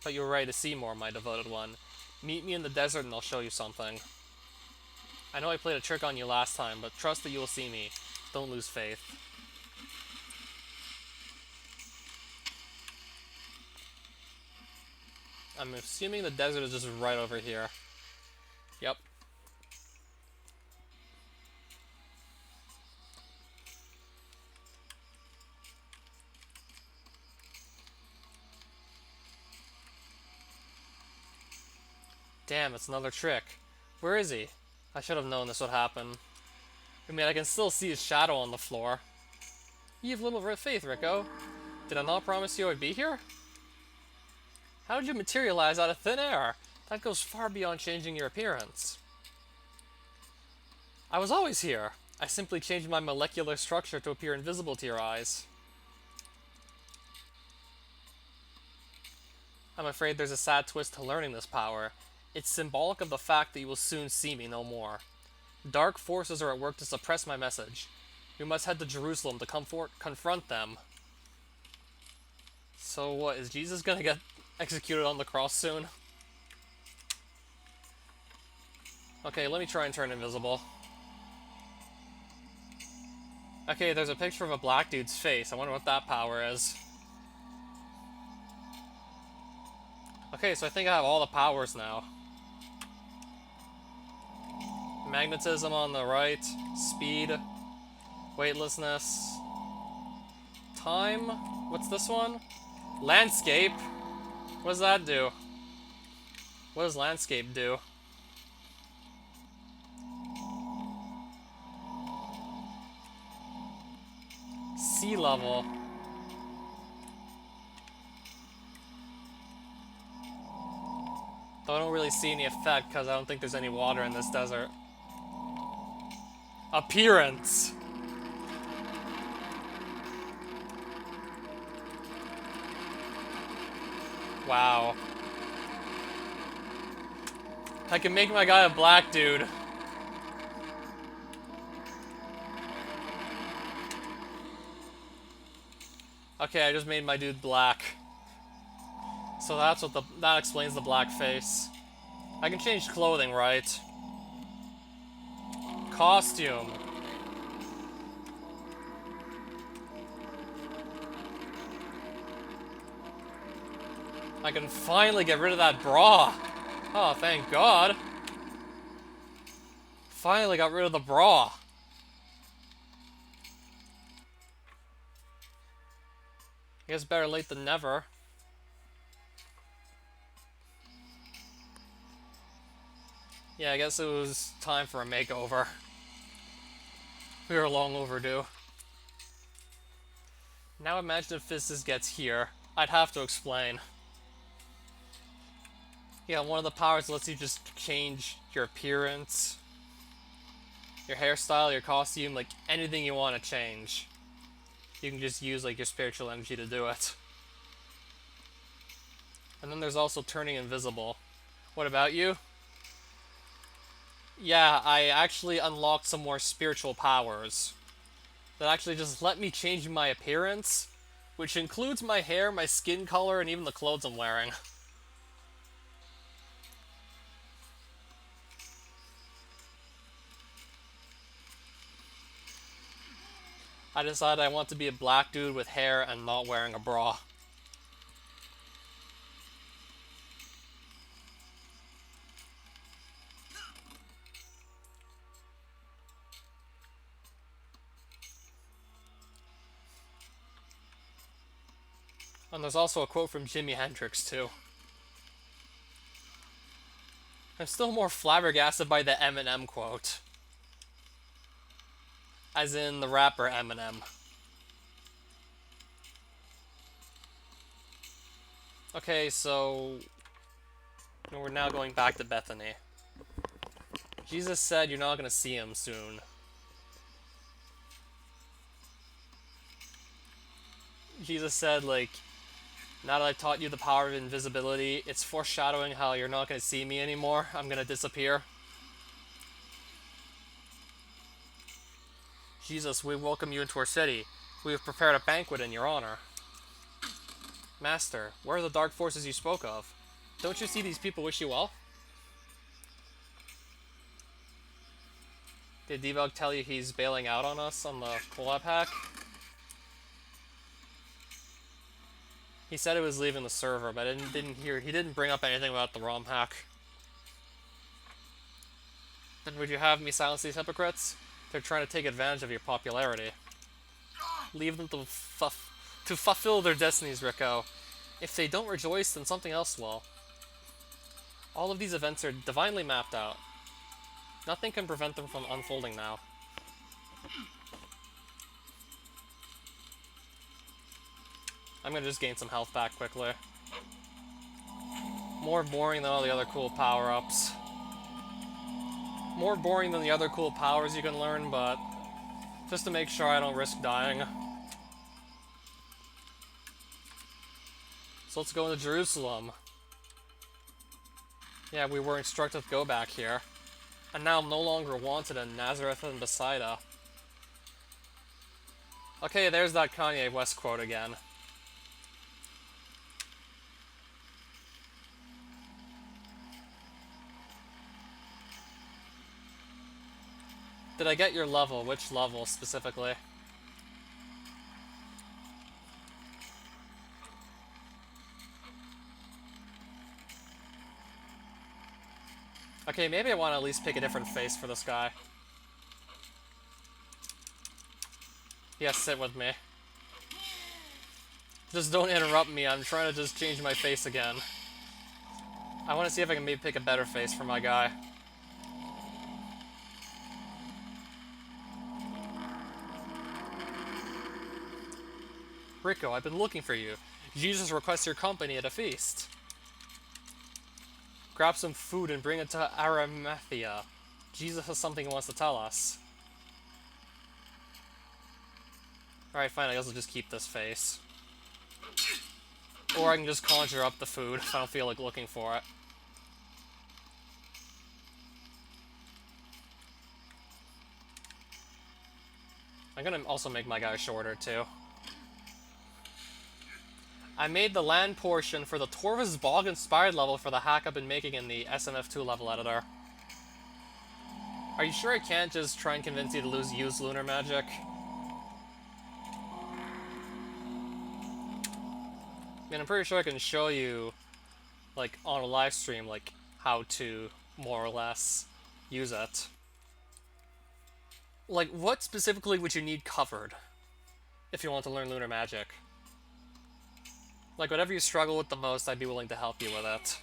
But you're ready to see more, my devoted one. Meet me in the desert and I'll show you something. I know I played a trick on you last time, but trust that you will see me. Don't lose faith. I'm assuming the desert is just right over here. Yep. Damn, it's another trick. Where is he? I should have known this would happen. I mean, I can still see his shadow on the floor. You have little faith, Rico. Did I not promise you I'd be here? How did you materialize out of thin air? That goes far beyond changing your appearance. I was always here. I simply changed my molecular structure to appear invisible to your eyes. I'm afraid there's a sad twist to learning this power. It's symbolic of the fact that you will soon see me no more. Dark forces are at work to suppress my message. We must head to Jerusalem to confront them. So what, is Jesus gonna get executed on the cross soon? Okay, let me try and turn invisible. Okay, there's a picture of a black dude's face. I wonder what that power is. Okay, so I think I have all the powers now. Magnetism on the right, speed, weightlessness, time, what's this one? Landscape? What does that do? What does landscape do? Sea level. Though I don't really see any effect because I don't think there's any water in this desert. Appearance. Wow. I can make my guy a black dude. Okay, I just made my dude black. So that's what that explains the black face. I can change clothing, right? Costume. I can finally get rid of that bra. Oh, thank God. Finally got rid of the bra. I guess better late than never. Yeah, I guess it was time for a makeover. We were long overdue. Now imagine if Physicist gets here. I'd have to explain. Yeah, one of the powers lets you just change your appearance, your hairstyle, your costume, like anything you want to change. You can just use like your spiritual energy to do it. And then there's also turning invisible. What about you? Yeah, I actually unlocked some more spiritual powers that actually just let me change my appearance, which includes my hair, my skin color, and even the clothes I'm wearing. I decided I want to be a black dude with hair and not wearing a bra. And there's also a quote from Jimi Hendrix, too. I'm still more flabbergasted by the Eminem quote. As in the rapper Eminem. Okay, so we're now going back to Bethany. Jesus said you're not going to see him soon. Jesus said, like, now that I've taught you the power of invisibility, it's foreshadowing how you're not going to see me anymore. I'm going to disappear. Jesus, we welcome you into our city. We have prepared a banquet in your honor. Master, where are the dark forces you spoke of? Don't you see these people wish you well? Did Debug tell you he's bailing out on us on the collab hack? He said he was leaving the server, but I didn't hear. He didn't bring up anything about the ROM hack. Then would you have me silence these hypocrites? They're trying to take advantage of your popularity. Leave them to fulfill their destinies, Rico. If they don't rejoice, then something else will. All of these events are divinely mapped out. Nothing can prevent them from unfolding now. I'm gonna just gain some health back quickly. More boring than all the other cool power-ups. More boring than the other cool powers you can learn, but just to make sure I don't risk dying. So let's go into Jerusalem. Yeah, we were instructed to go back here. And now I'm no longer wanted in Nazareth and Bethsaida. Okay, there's that Kanye West quote again. Did I get your level? Which level specifically? Okay, maybe I want to at least pick a different face for this guy. Yes, sit with me. Just don't interrupt me, I'm trying to just change my face again. I want to see if I can maybe pick a better face for my guy. Rico, I've been looking for you. Jesus requests your company at a feast. Grab some food and bring it to Arimathea. Jesus has something he wants to tell us. Alright, fine, I guess I'll just keep this face. Or I can just conjure up the food if I don't feel like looking for it. I'm gonna also make my guy shorter, too. I made the land portion for the Torvus Bog inspired level for the hack I've been making in the SMF2 level editor. Are you sure I can't just try and convince you to use lunar magic? I mean, I'm pretty sure I can show you, like, on a live stream, like, how to, more or less, use it. Like, what specifically would you need covered if you want to learn lunar magic? Like, whatever you struggle with the most, I'd be willing to help you with it.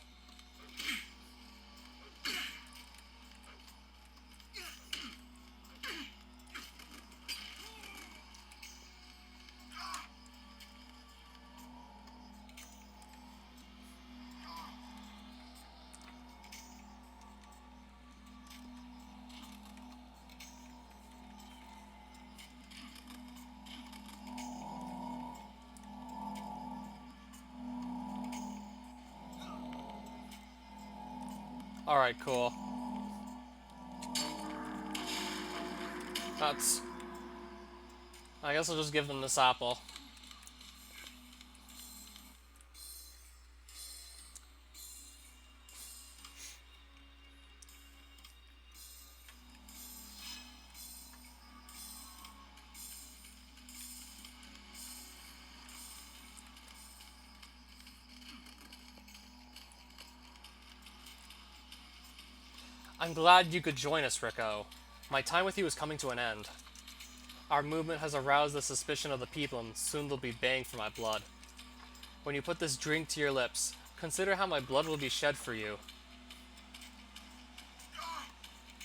Alright, cool. That's... I guess I'll just give them this apple. I'm glad you could join us, Rico. My time with you is coming to an end. Our movement has aroused the suspicion of the people, and soon they'll be baying for my blood. When you put this drink to your lips, consider how my blood will be shed for you.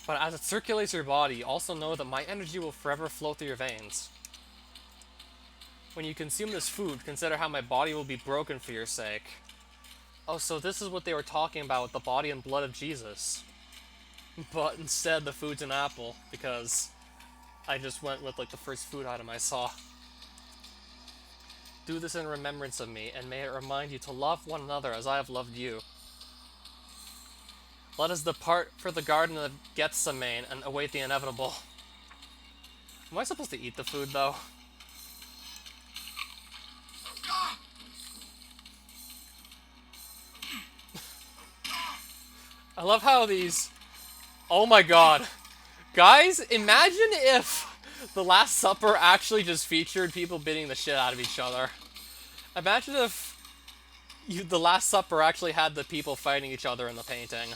But as it circulates your body, also know that my energy will forever flow through your veins. When you consume this food, consider how my body will be broken for your sake. Oh, so this is what they were talking about with the body and blood of Jesus. But instead, the food's an apple, because I just went with, like, the first food item I saw. Do this in remembrance of me, and may it remind you to love one another as I have loved you. Let us depart for the garden of Gethsemane and await the inevitable. Am I supposed to eat the food, though? I love how these... Oh my god. Guys, imagine if the Last Supper actually just featured people beating the shit out of each other. Imagine if the Last Supper actually had the people fighting each other in the painting.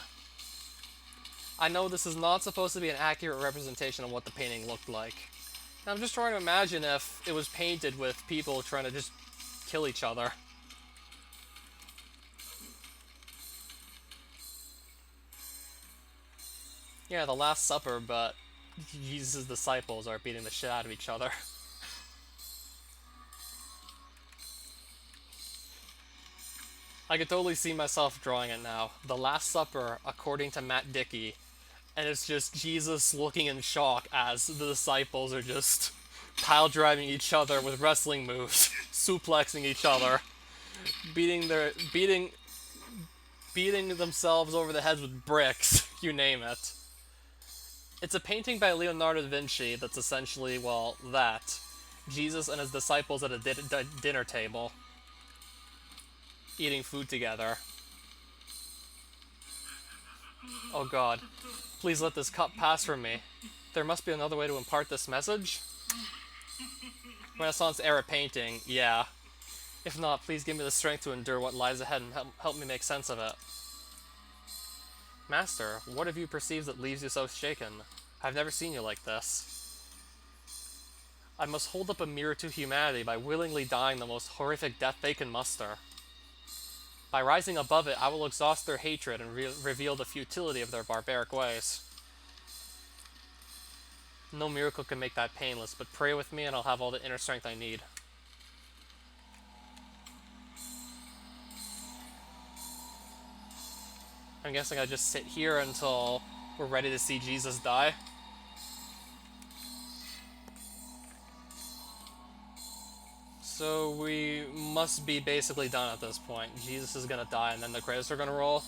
I know this is not supposed to be an accurate representation of what the painting looked like. I'm just trying to imagine if it was painted with people trying to just kill each other. Yeah, the Last Supper, but Jesus' disciples are beating the shit out of each other. I could totally see myself drawing it now. The Last Supper, according to Matt Dickey, and it's just Jesus looking in shock as the disciples are just pile driving each other with wrestling moves, suplexing each other, beating themselves over the heads with bricks, you name it. It's a painting by Leonardo da Vinci that's essentially, well, that. Jesus and his disciples at a dinner table, eating food together. Oh god. Please let this cup pass from me. There must be another way to impart this message? Renaissance era painting, yeah. If not, please give me the strength to endure what lies ahead and help me make sense of it. Master, what have you perceived that leaves you so shaken? I've never seen you like this. I must hold up a mirror to humanity by willingly dying the most horrific death they can muster. By rising above it, I will exhaust their hatred and reveal the futility of their barbaric ways. No miracle can make that painless, but pray with me and I'll have all the inner strength I need. I'm guessing I just sit here until we're ready to see Jesus die. So we must be basically done at this point. Jesus is gonna die and then the credits are gonna roll.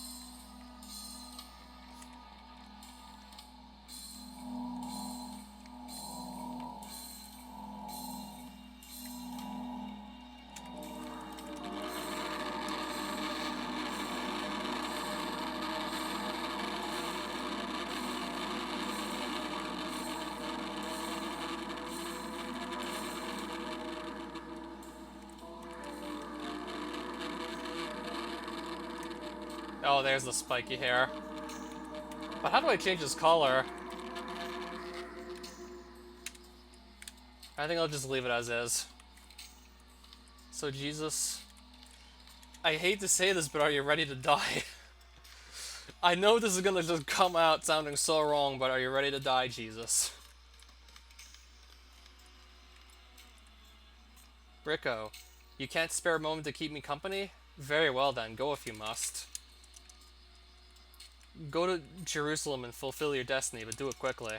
Oh, there's the spiky hair. But how do I change his color? I think I'll just leave it as is. So Jesus... I hate to say this, but are you ready to die? I know this is gonna just come out sounding so wrong, but are you ready to die, Jesus? Rico, you can't spare a moment to keep me company? Very well then, go if you must. Go to Jerusalem and fulfill your destiny, but do it quickly.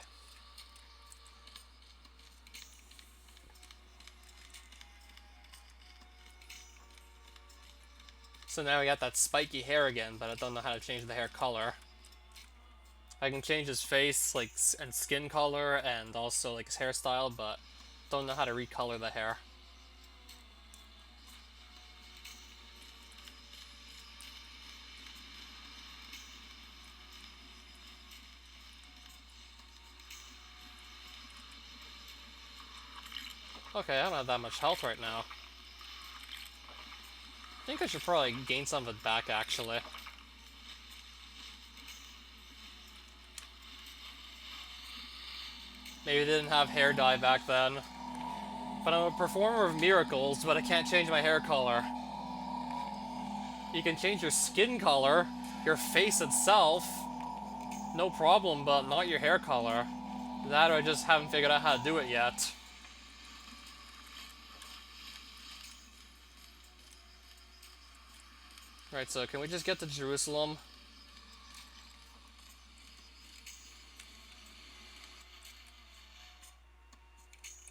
So now we got that spiky hair again, but I don't know how to change the hair color. I can change his face, like, and skin color, and also, like, his hairstyle, but don't know how to recolor the hair. Okay, I don't have that much health right now. I think I should probably gain some of it back, actually. Maybe they didn't have hair dye back then. But I'm a performer of miracles, but I can't change my hair color. You can change your skin color, your face itself, no problem, but not your hair color. That or I just haven't figured out how to do it yet. Right, so can we just get to Jerusalem?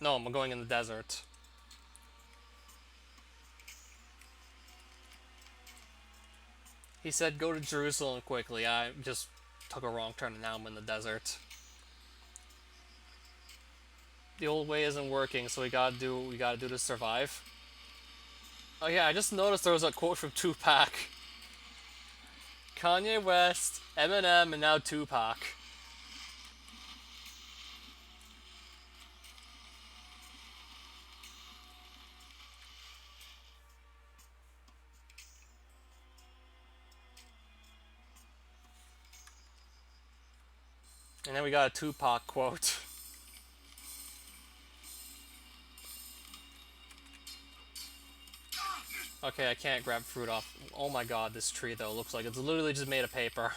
No, I'm going in the desert. He said go to Jerusalem quickly. I just took a wrong turn and now I'm in the desert. The old way isn't working, so we gotta do what we gotta do to survive. Oh yeah, I just noticed there was a quote from Tupac. Kanye West, Eminem, and now Tupac. And then we got a Tupac quote. Okay, I can't grab fruit off. Oh my god, this tree though looks like it's literally just made of paper.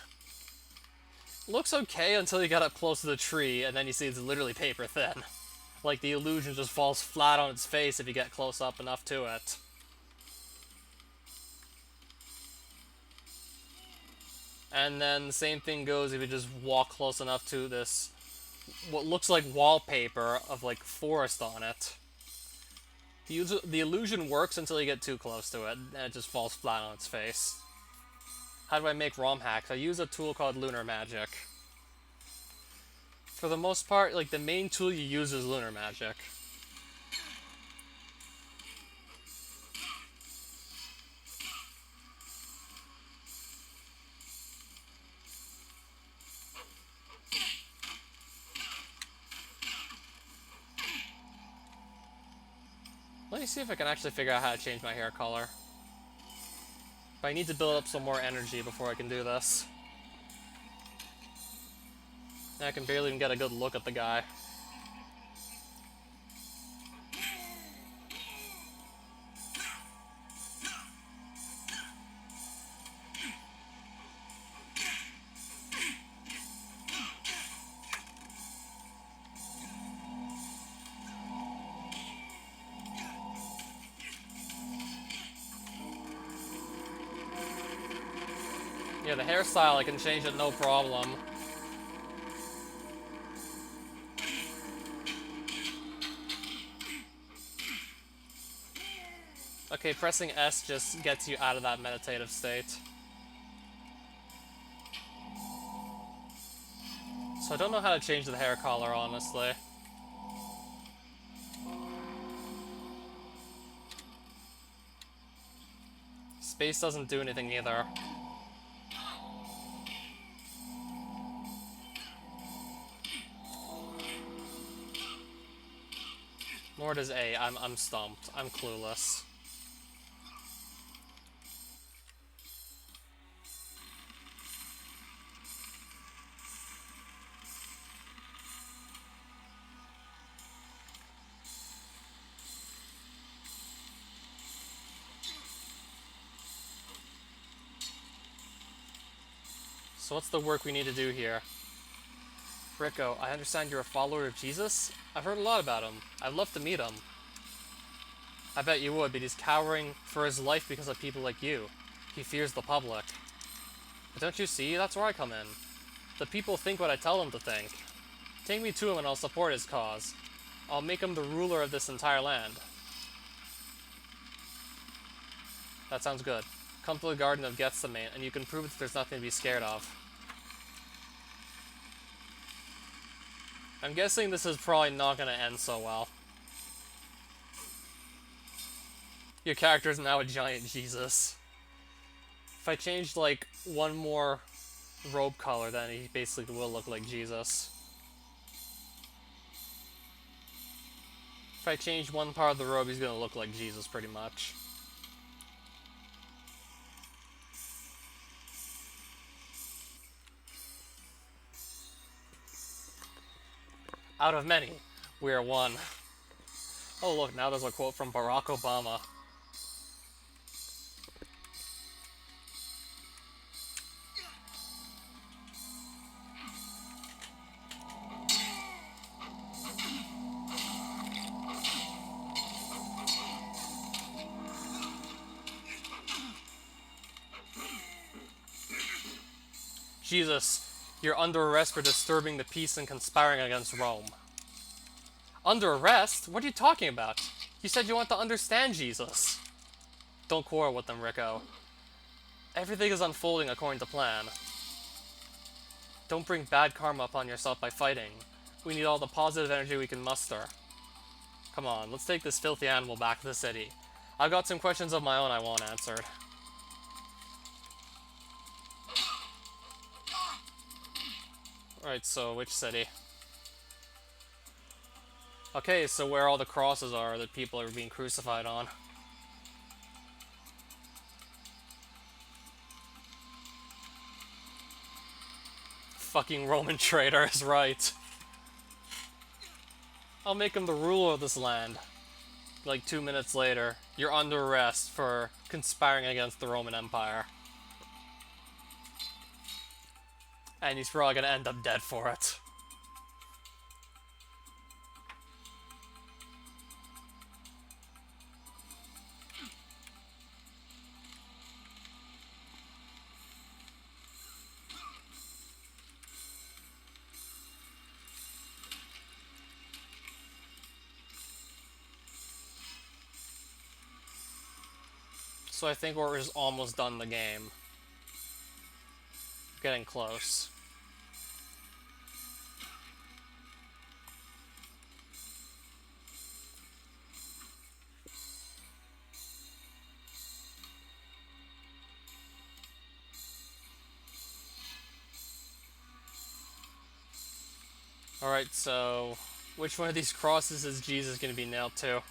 Looks okay until you get up close to the tree, and then you see it's literally paper thin. Like the illusion just falls flat on its face if you get close up enough to it. And then the same thing goes if you just walk close enough to this, what looks like wallpaper of like forest on it. The illusion works until you get too close to it, and it just falls flat on its face. How do I make ROM hacks? I use a tool called Lunar Magic. For the most part, like the main tool you use is Lunar Magic. Let me see if I can actually figure out how to change my hair color. But I need to build up some more energy before I can do this. And I can barely even get a good look at the guy. Yeah, the hairstyle, I can change it no problem. Okay, pressing S just gets you out of that meditative state. So I don't know how to change the hair color, honestly. Space doesn't do anything either. Nor does A. I'm stumped. I'm clueless. So what's the work we need to do here? Rico, I understand you're a follower of Jesus? I've heard a lot about him. I'd love to meet him. I bet you would, but he's cowering for his life because of people like you. He fears the public. But don't you see? That's where I come in. The people think what I tell them to think. Take me to him and I'll support his cause. I'll make him the ruler of this entire land. That sounds good. Come to the Garden of Gethsemane, and you can prove that there's nothing to be scared of. I'm guessing this is probably not going to end so well. Your character is now a giant Jesus. If I changed, like, one more robe color, then he basically will look like Jesus. If I change one part of the robe, he's going to look like Jesus, pretty much. Out of many, we are one. Oh look, now there's a quote from Barack Obama. Jesus, you're under arrest for disturbing the peace and conspiring against Rome. Under arrest? What are you talking about? You said you want to understand Jesus. Don't quarrel with them, Rico. Everything is unfolding according to plan. Don't bring bad karma upon yourself by fighting. We need all the positive energy we can muster. Come on, let's take this filthy animal back to the city. I've got some questions of my own I want answered. Alright, so which city? Okay, so where all the crosses are that people are being crucified on. Fucking Roman traitor is right. I'll make him the ruler of this land. Like 2 minutes later, you're under arrest for conspiring against the Roman Empire. And he's probably gonna end up dead for it. So I think we're just almost done the game. Getting close. Alright, so which one of these crosses is Jesus going to be nailed to?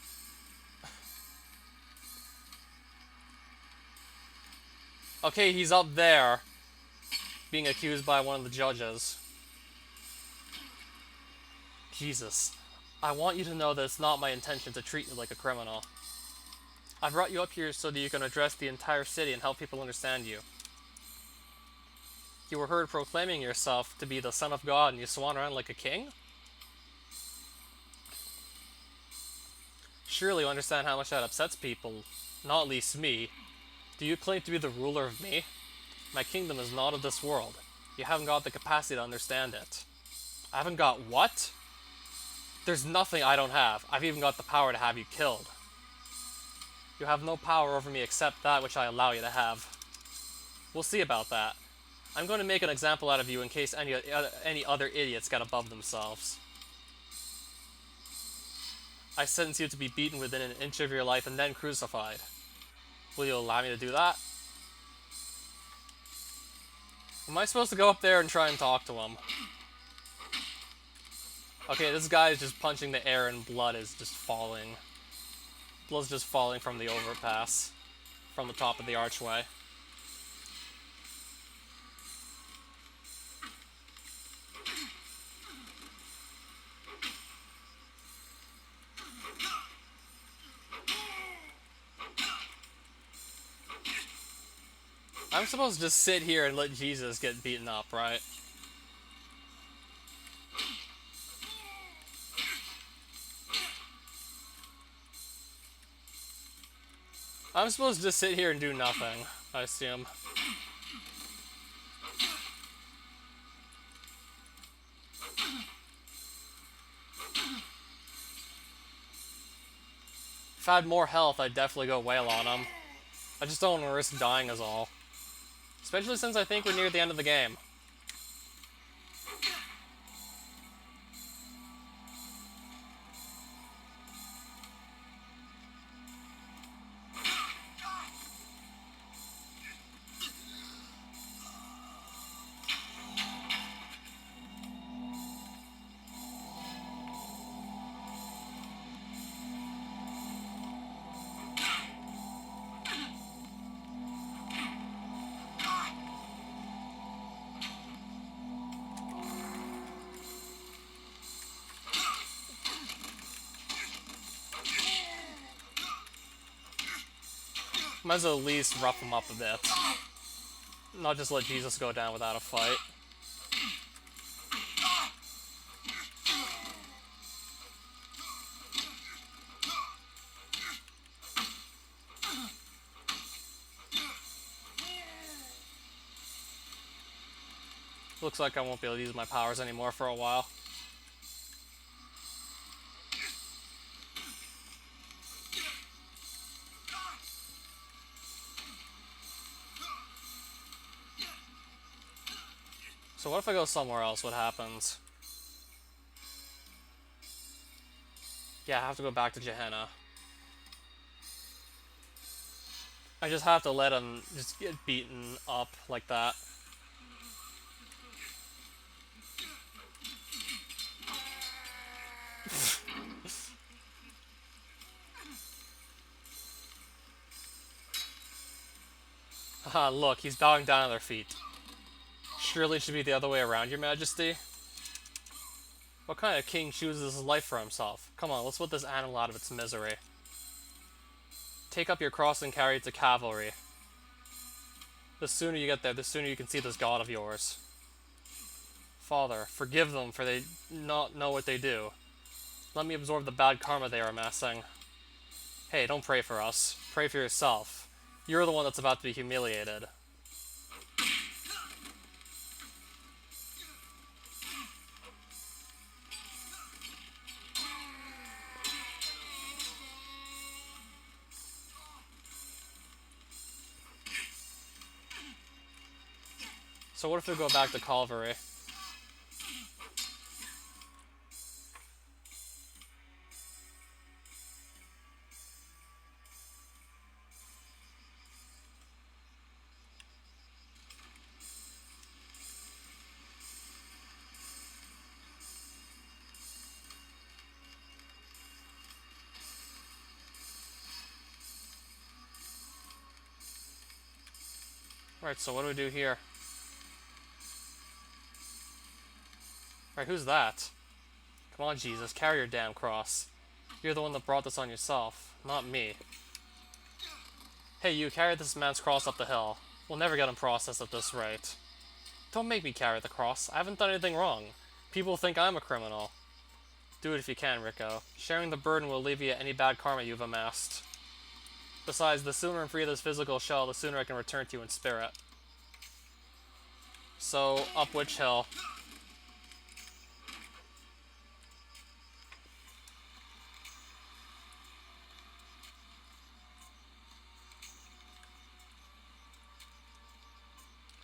Okay, he's up there, being accused by one of the judges. Jesus, I want you to know that it's not my intention to treat you like a criminal. I brought you up here so that you can address the entire city and help people understand you. You were heard proclaiming yourself to be the Son of God and you swan around like a king? Surely you understand how much that upsets people, not least me. Do you claim to be the ruler of me? My kingdom is not of this world. You haven't got the capacity to understand it. I haven't got what? There's nothing I don't have. I've even got the power to have you killed. You have no power over me except that which I allow you to have. We'll see about that. I'm going to make an example out of you in case any other idiots get above themselves. I sentence you to be beaten within an inch of your life and then crucified. Will you allow me to do that? Am I supposed to go up there and try and talk to him? Okay, this guy is just punching the air and blood is just falling. Blood's just falling from the overpass. From the top of the archway. I'm supposed to just sit here and let Jesus get beaten up, right? I'm supposed to just sit here and do nothing, I assume. If I had more health, I'd definitely go wail on him. I just don't want to risk dying is all. Especially since I think we're near the end of the game. Might as well at least rough him up a bit. Not just let Jesus go down without a fight. Looks like I won't be able to use my powers anymore for a while. So what if I go somewhere else? What happens? Yeah, I have to go back to Gehenna. I just have to let him just get beaten up like that. Haha, look, he's bowing down at their feet. Surely it should be the other way around, your majesty? What kind of king chooses his life for himself? Come on, let's put this animal out of its misery. Take up your cross and carry it to cavalry. The sooner you get there, the sooner you can see this god of yours. Father, forgive them, for they not know what they do. Let me absorb the bad karma they are amassing. Hey, don't pray for us. Pray for yourself. You're the one that's about to be humiliated. So what if we go back to Calvary? Right, so what do we do here? Right, who's that? Come on, Jesus, carry your damn cross. You're the one that brought this on yourself, not me. Hey, you, carry this man's cross up the hill. We'll never get him processed at this rate. Don't make me carry the cross. I haven't done anything wrong. People think I'm a criminal. Do it if you can, Rico. Sharing the burden will alleviate any bad karma you've amassed. Besides, the sooner I'm free of this physical shell, the sooner I can return to you in spirit. So, up which hill?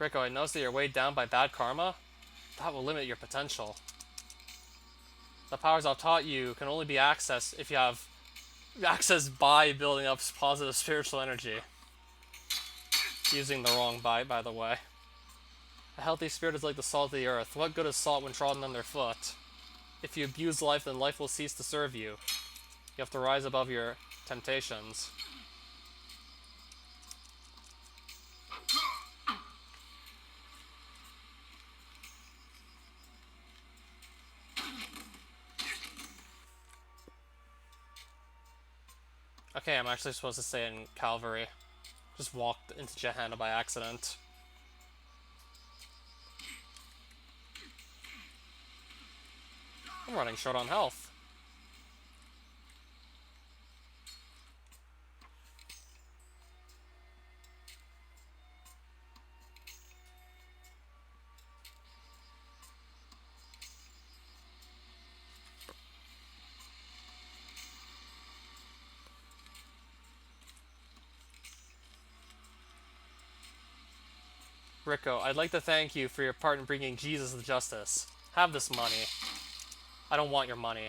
Rico, I noticed that you're weighed down by bad karma. That will limit your potential. The powers I've taught you can only be accessed if you have access by building up positive spiritual energy. Using the wrong by the way. A healthy spirit is like the salt of the earth. What good is salt when trodden underfoot? If you abuse life, then life will cease to serve you. You have to rise above your temptations. Okay, I'm actually supposed to stay in Calvary. Just walked into Gehenna by accident. I'm running short on health. Rico, I'd like to thank you for your part in bringing Jesus to justice. Have this money. I don't want your money.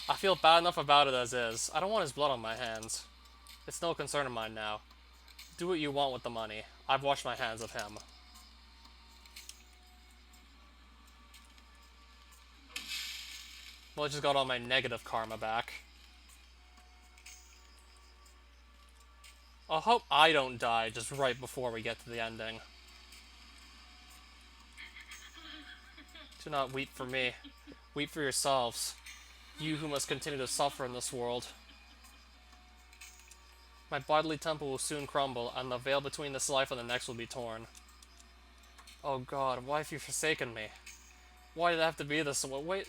I feel bad enough about it as is. I don't want his blood on my hands. It's no concern of mine now. Do what you want with the money. I've washed my hands of him. Well, I just got all my negative karma back. I hope I don't die just right before we get to the ending. Do not weep for me. Weep for yourselves. You who must continue to suffer in this world. My bodily temple will soon crumble, and the veil between this life and the next will be torn. Oh God, why have you forsaken me? Why did it have to be this way? Wait,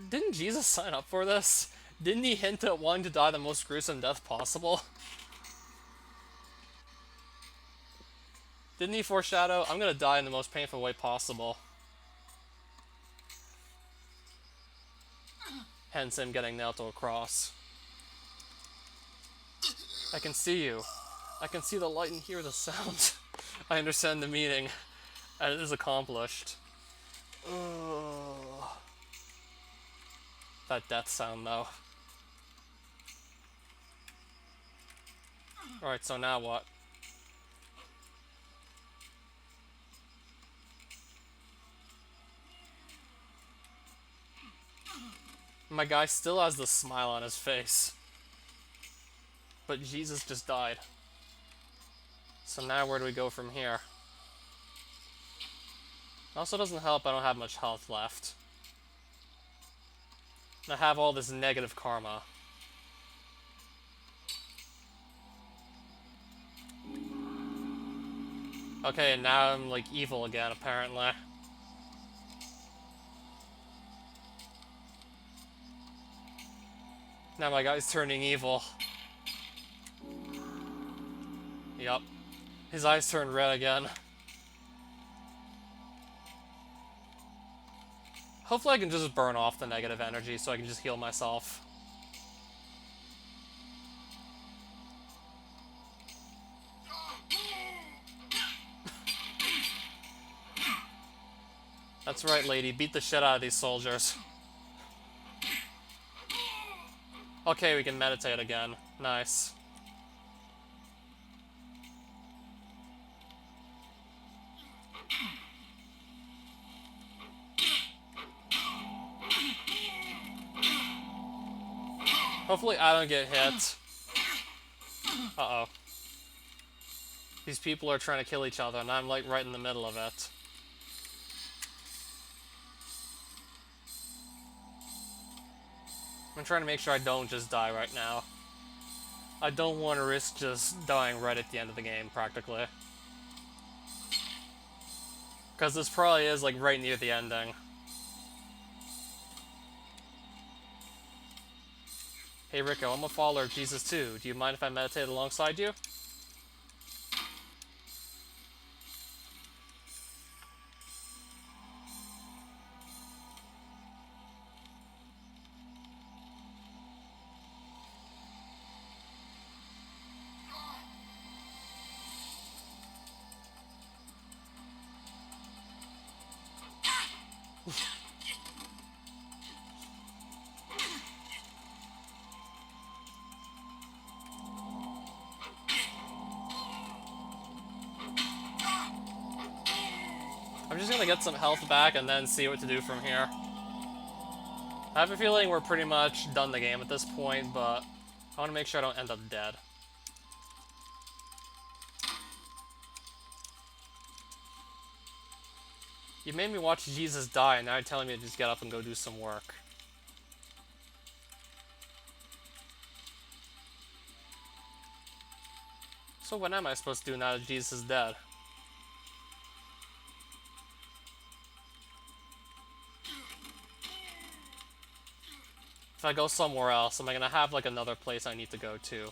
didn't Jesus sign up for this? Didn't he hint at wanting to die the most gruesome death possible? Didn't he foreshadow, I'm gonna die in the most painful way possible? Hence him getting nailed to a cross. I can see you. I can see the light and hear the sound. I understand the meaning, and it is accomplished. Ugh. That death sound, though. Alright, so now what? My guy still has the smile on his face. But Jesus just died. So now where do we go from here? Also doesn't help I don't have much health left. And I have all this negative karma. Okay, and now I'm like evil again, apparently. Now my guy's turning evil. Yup. His eyes turned red again. Hopefully I can just burn off the negative energy so I can just heal myself. That's right, lady. Beat the shit out of these soldiers. Okay, we can meditate again. Nice. Hopefully I don't get hit. Uh-oh. These people are trying to kill each other, and I'm like right in the middle of it. I'm trying to make sure I don't just die right now. I don't want to risk just dying right at the end of the game, practically. Because this probably is like right near the ending. Hey Rico, I'm a follower of Jesus too. Do you mind if I meditate alongside you? I'm just gonna get some health back and then see what to do from here. I have a feeling we're pretty much done the game at this point, but I want to make sure I don't end up dead. You made me watch Jesus die, and now you're telling me to just get up and go do some work. So what am I supposed to do now that Jesus is dead? If I go somewhere else, am I gonna have like another place I need to go to?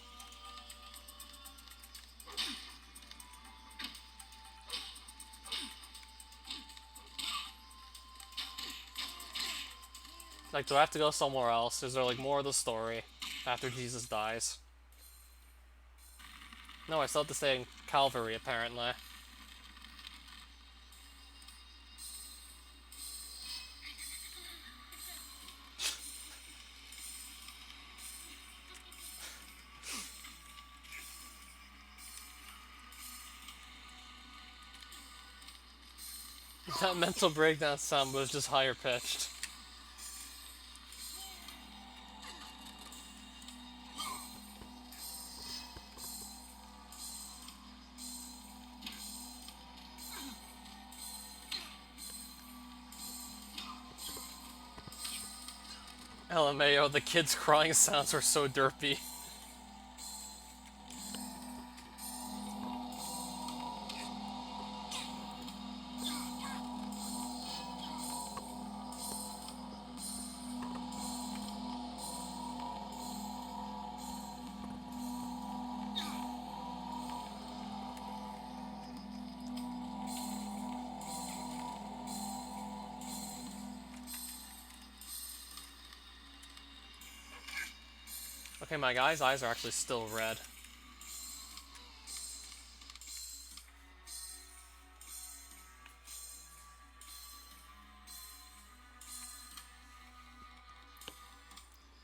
Like, do I have to go somewhere else? Is there like more of the story after Jesus dies? No, I still have to stay in Calvary, apparently. That mental breakdown sound was just higher pitched. LMAO, the kids' crying sounds were so derpy. Okay, my guy's eyes are actually still red.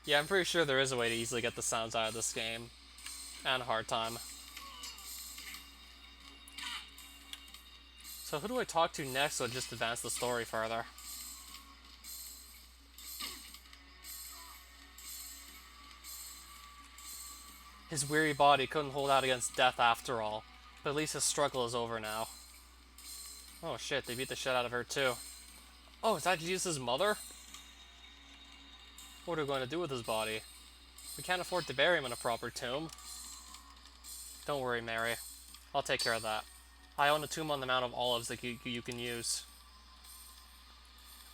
Yeah, I'm pretty sure there is a way to easily get the sounds out of this game. And a hard time. So who do I talk to next to just advance the story further? His weary body couldn't hold out against death after all, but at least his struggle is over now. Oh shit, they beat the shit out of her too. Oh, is that Jesus' mother? What are we going to do with his body? We can't afford to bury him in a proper tomb. Don't worry, Mary. I'll take care of that. I own a tomb on the Mount of Olives that you can use.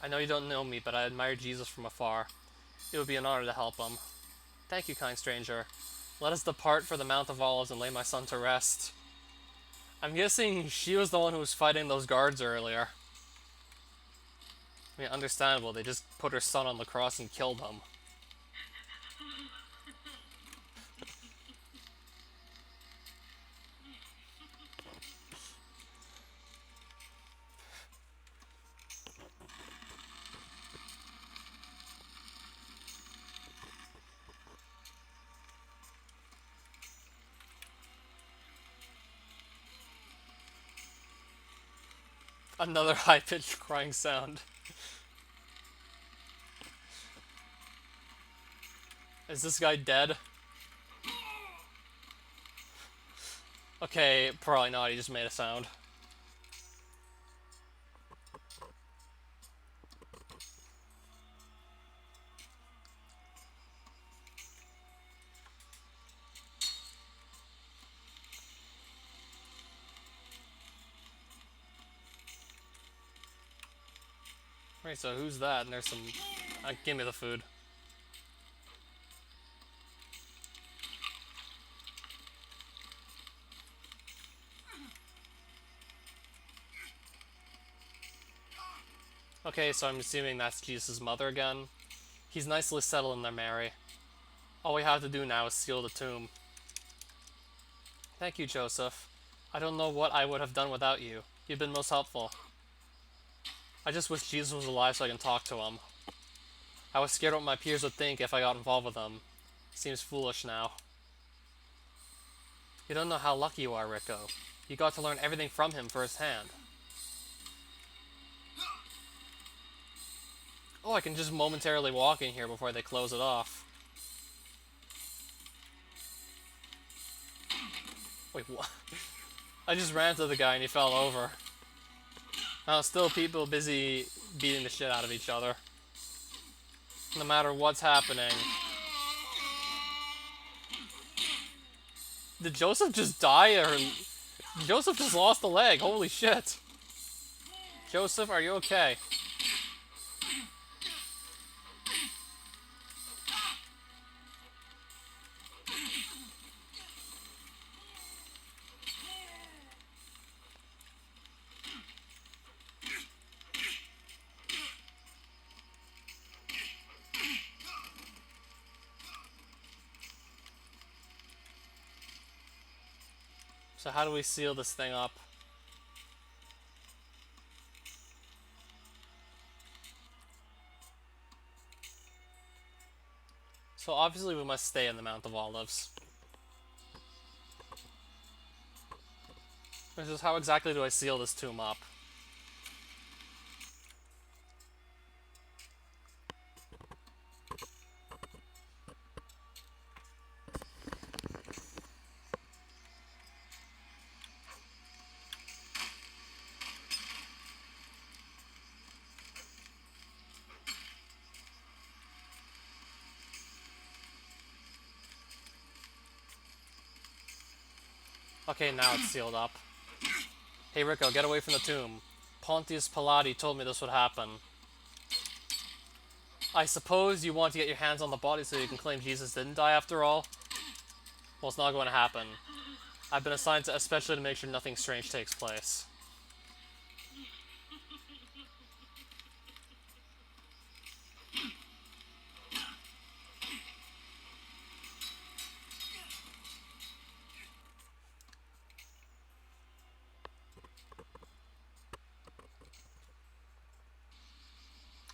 I know you don't know me, but I admire Jesus from afar. It would be an honor to help him. Thank you, kind stranger. Let us depart for the Mount of Olives and lay my son to rest. I'm guessing she was the one who was fighting those guards earlier. I mean, understandable, they just put her son on the cross and killed him. Another high-pitched crying sound. Is this guy dead? Okay, probably not, he just made a sound. Right, so who's that? And there's some... give me the food. Okay, so I'm assuming that's Jesus' mother again. He's nicely settled in there, Mary. All we have to do now is seal the tomb. Thank you, Joseph. I don't know what I would have done without you. You've been most helpful. I just wish Jesus was alive so I can talk to him. I was scared what my peers would think if I got involved with him. Seems foolish now. You don't know how lucky you are, Rico. You got to learn everything from him firsthand. Oh, I can just momentarily walk in here before they close it off. Wait, what? I just ran to the guy and he fell over. Now, still people busy beating the shit out of each other. No matter what's happening. Did Joseph just die, or... Joseph just lost a leg, holy shit. Joseph, are you okay? So how do we seal this thing up? So obviously we must stay in the Mount of Olives. Which is how exactly do I seal this tomb up? Okay, now it's sealed up. Hey Rico, get away from the tomb. Pontius Pilate told me this would happen. I suppose you want to get your hands on the body so you can claim Jesus didn't die after all? Well, it's not going to happen. I've been assigned to especially to make sure nothing strange takes place.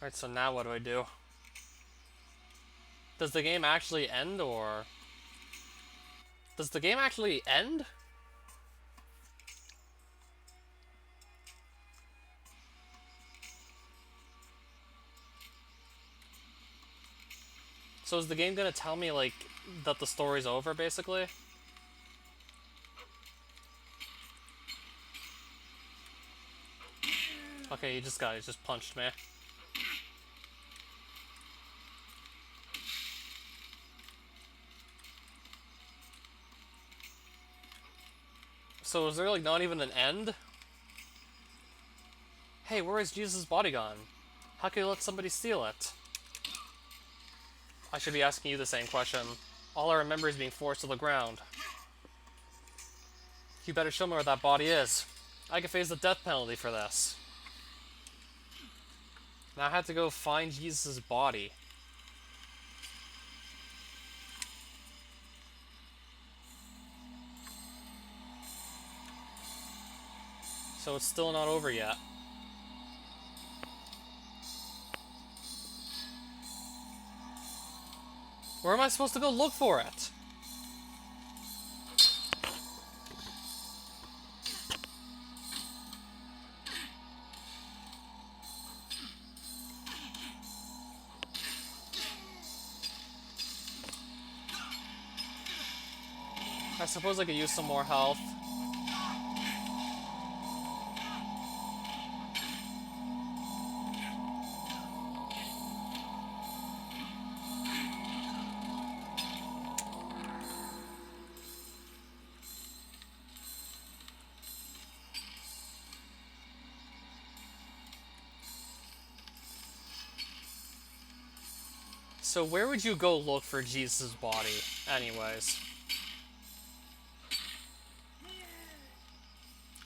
Alright, so now what do I do? Does the game actually end, or... Does the game actually end? So is the game gonna tell me, like, that the story's over, basically? Okay, he just punched me. So is there, like, not even an end? Hey, where is Jesus' body gone? How could you let somebody steal it? I should be asking you the same question. All I remember is being forced to the ground. You better show me where that body is. I could face the death penalty for this. Now I had to go find Jesus' body. So it's still not over yet. Where am I supposed to go look for it? I suppose I could use some more health. So where would you go look for Jesus' body, anyways?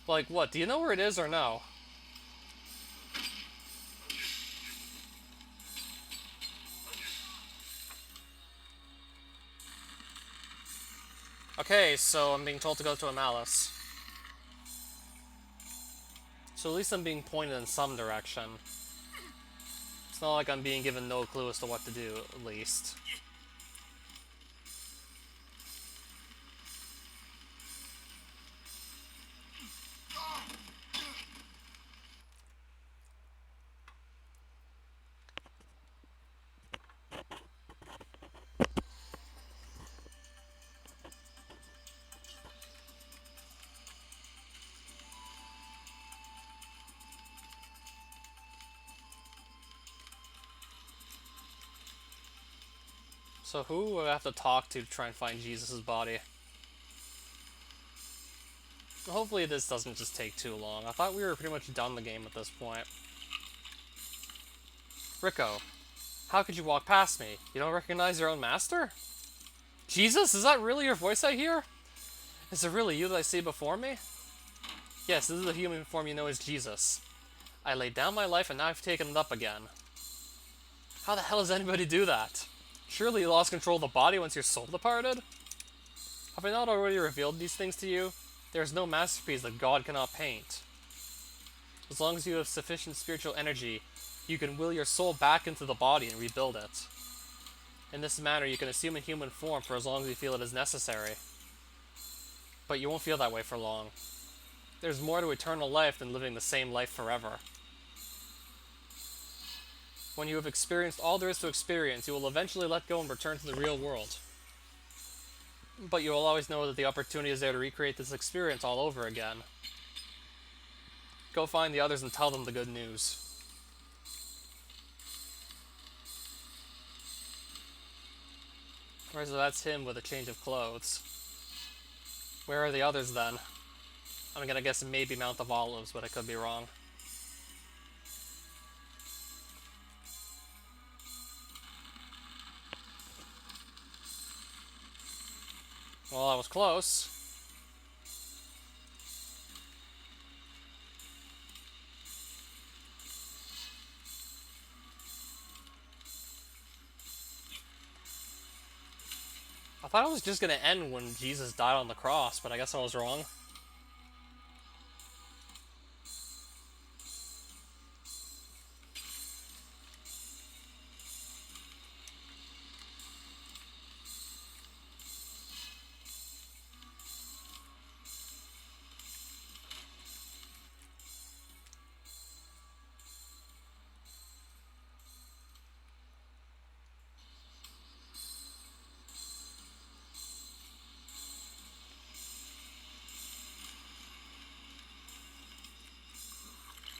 Like, what? Do you know where it is or no? Okay, so I'm being told to go to a Malice. So at least I'm being pointed in some direction. It's not like I'm being given no clue as to what to do, at least. So who would I have to talk to try and find Jesus' body? Hopefully this doesn't just take too long. I thought we were pretty much done the game at this point. Rico, how could you walk past me? You don't recognize your own master? Jesus, is that really your voice I hear? Is it really you that I see before me? Yes, this is the human form you know as Jesus. I laid down my life and now I've taken it up again. How the hell does anybody do that? Surely you lost control of the body once your soul departed? Have I not already revealed these things to you? There is no masterpiece that God cannot paint. As long as you have sufficient spiritual energy, you can will your soul back into the body and rebuild it. In this manner, you can assume a human form for as long as you feel it is necessary. But you won't feel that way for long. There's more to eternal life than living the same life forever. When you have experienced all there is to experience, you will eventually let go and return to the real world. But you will always know that the opportunity is there to recreate this experience all over again. Go find the others and tell them the good news. Alright, so that's him with a change of clothes. Where are the others then? I'm gonna guess maybe Mount of Olives, but I could be wrong. Well, I was close. I thought it was just gonna end when Jesus died on the cross, but I guess I was wrong.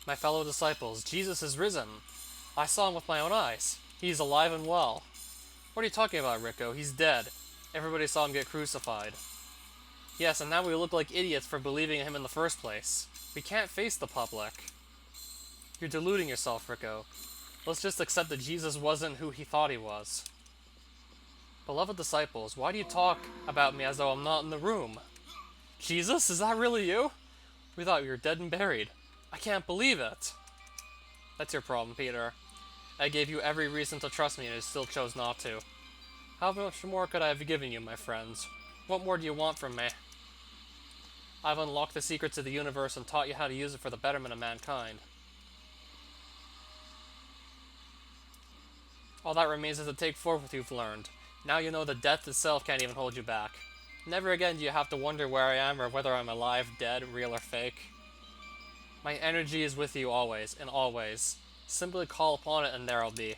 My fellow disciples, Jesus is risen. I saw him with my own eyes. He's alive and well. What are you talking about, Rico? He's dead. Everybody saw him get crucified. Yes, and now we look like idiots for believing in him in the first place. We can't face the public. You're deluding yourself, Rico. Let's just accept that Jesus wasn't who he thought he was. Beloved disciples, why do you talk about me as though I'm not in the room? Jesus, is that really you? We thought you were dead and buried. I can't believe it. That's your problem, Peter. I gave you every reason to trust me and you still chose not to. How much more could I have given you, my friends? What more do you want from me? I've unlocked the secrets of the universe and taught you how to use it for the betterment of mankind. All that remains is to take forth what you've learned. Now you know that death itself can't even hold you back. Never again do you have to wonder where I am or whether I'm alive, dead, real, or fake. My energy is with you always, and always. Simply call upon it and there I'll be.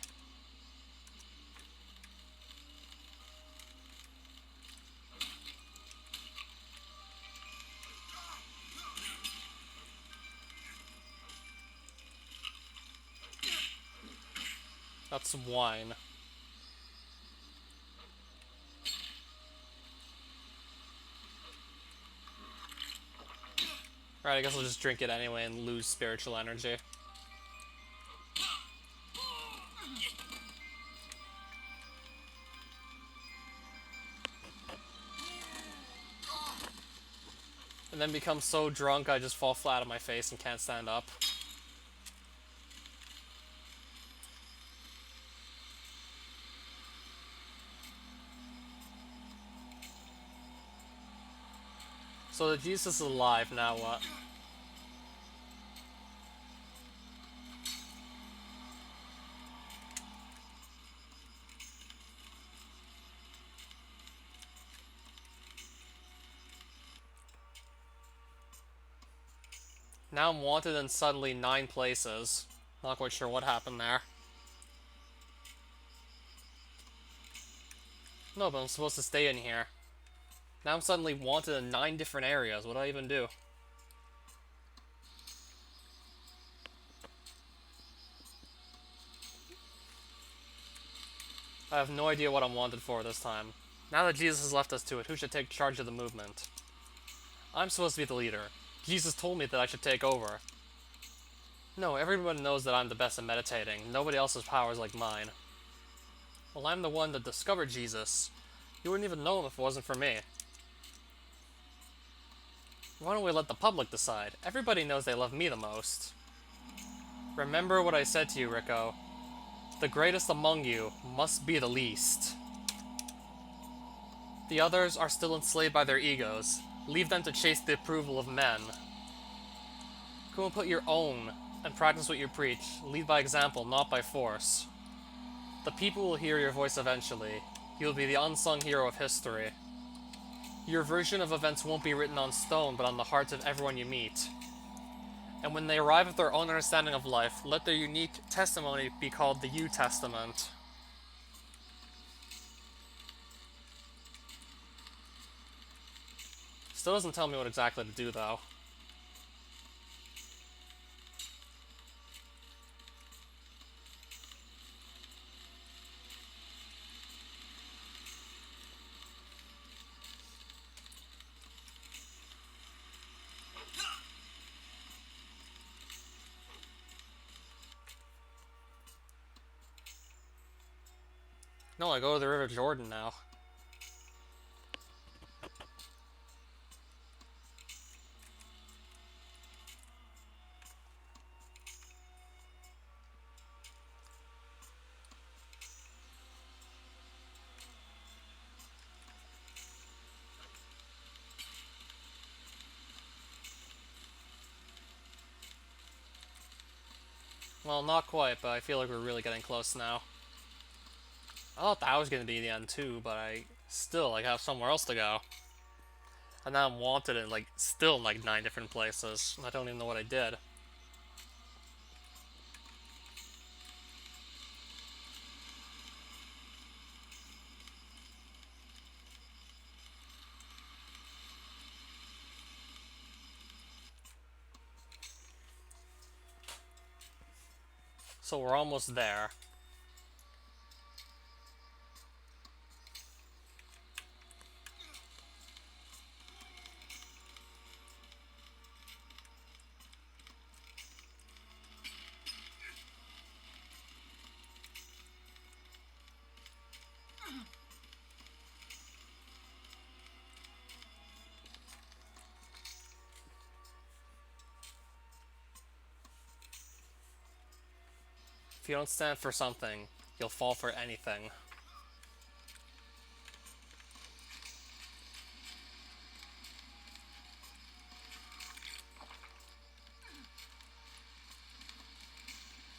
That's some wine. Alright, I guess I'll just drink it anyway and lose spiritual energy. And then become so drunk I just fall flat on my face and can't stand up. So that Jesus is alive, now what? Now I'm wanted in suddenly 9 places. Not quite sure what happened there. No, but I'm supposed to stay in here. Now I'm suddenly wanted in 9 different areas. What do I even do? I have no idea what I'm wanted for this time. Now that Jesus has left us to it, who should take charge of the movement? I'm supposed to be the leader. Jesus told me that I should take over. No, everyone knows that I'm the best at meditating. Nobody else has powers like mine. Well, I'm the one that discovered Jesus. You wouldn't even know him if it wasn't for me. Why don't we let the public decide? Everybody knows they love me the most. Remember what I said to you, Rico. The greatest among you must be the least. The others are still enslaved by their egos. Leave them to chase the approval of men. Go and put your own and practice what you preach. Lead by example, not by force. The people will hear your voice eventually. You will be the unsung hero of history. Your version of events won't be written on stone, but on the hearts of everyone you meet. And when they arrive at their own understanding of life, let their unique testimony be called the You Testament. Still doesn't tell me what exactly to do, though. No, I go to the River Jordan now. Well, not quite, but I feel like we're really getting close now. I thought that was going to be the end too, but I still have somewhere else to go. And now I'm wanted in still 9 different places. I don't even know what I did. So we're almost there. If you don't stand for something, you'll fall for anything.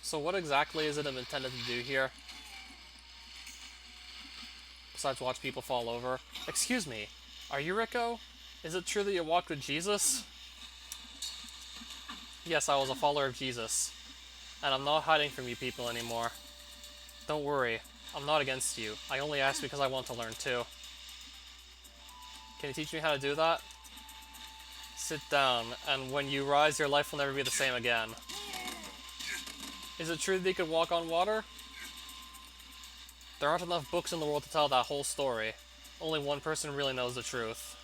So what exactly is it I'm intended to do here? Besides watch people fall over. Excuse me, are you Rico? Is it true that you walked with Jesus? Yes, I was a follower of Jesus. And I'm not hiding from you people anymore. Don't worry, I'm not against you. I only ask because I want to learn too. Can you teach me how to do that? Sit down, and when you rise, your life will never be the same again. Is it true that you could walk on water? There aren't enough books in the world to tell that whole story. Only one person really knows the truth.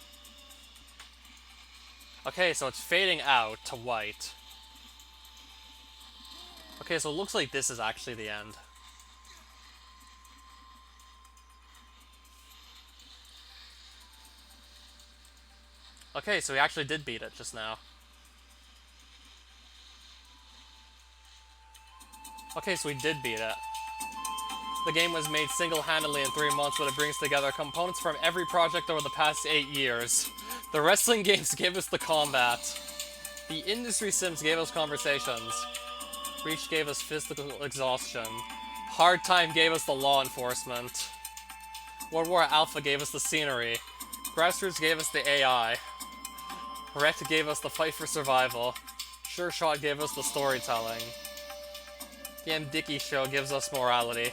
Okay, so it's fading out to white. Okay, so it looks like this is actually the end. Okay, so we actually did beat it just now. Okay, so we did beat it. The game was made single-handedly in 3 months, but it brings together components from every project over the past 8 years. The wrestling games gave us the combat. The industry sims gave us conversations. Reach gave us physical exhaustion. Hard Time gave us the law enforcement. World War Alpha gave us the scenery. Grassroots gave us the AI. Wrecked gave us the fight for survival. Sure Shot gave us the storytelling. The M. Dickey Show gives us morality.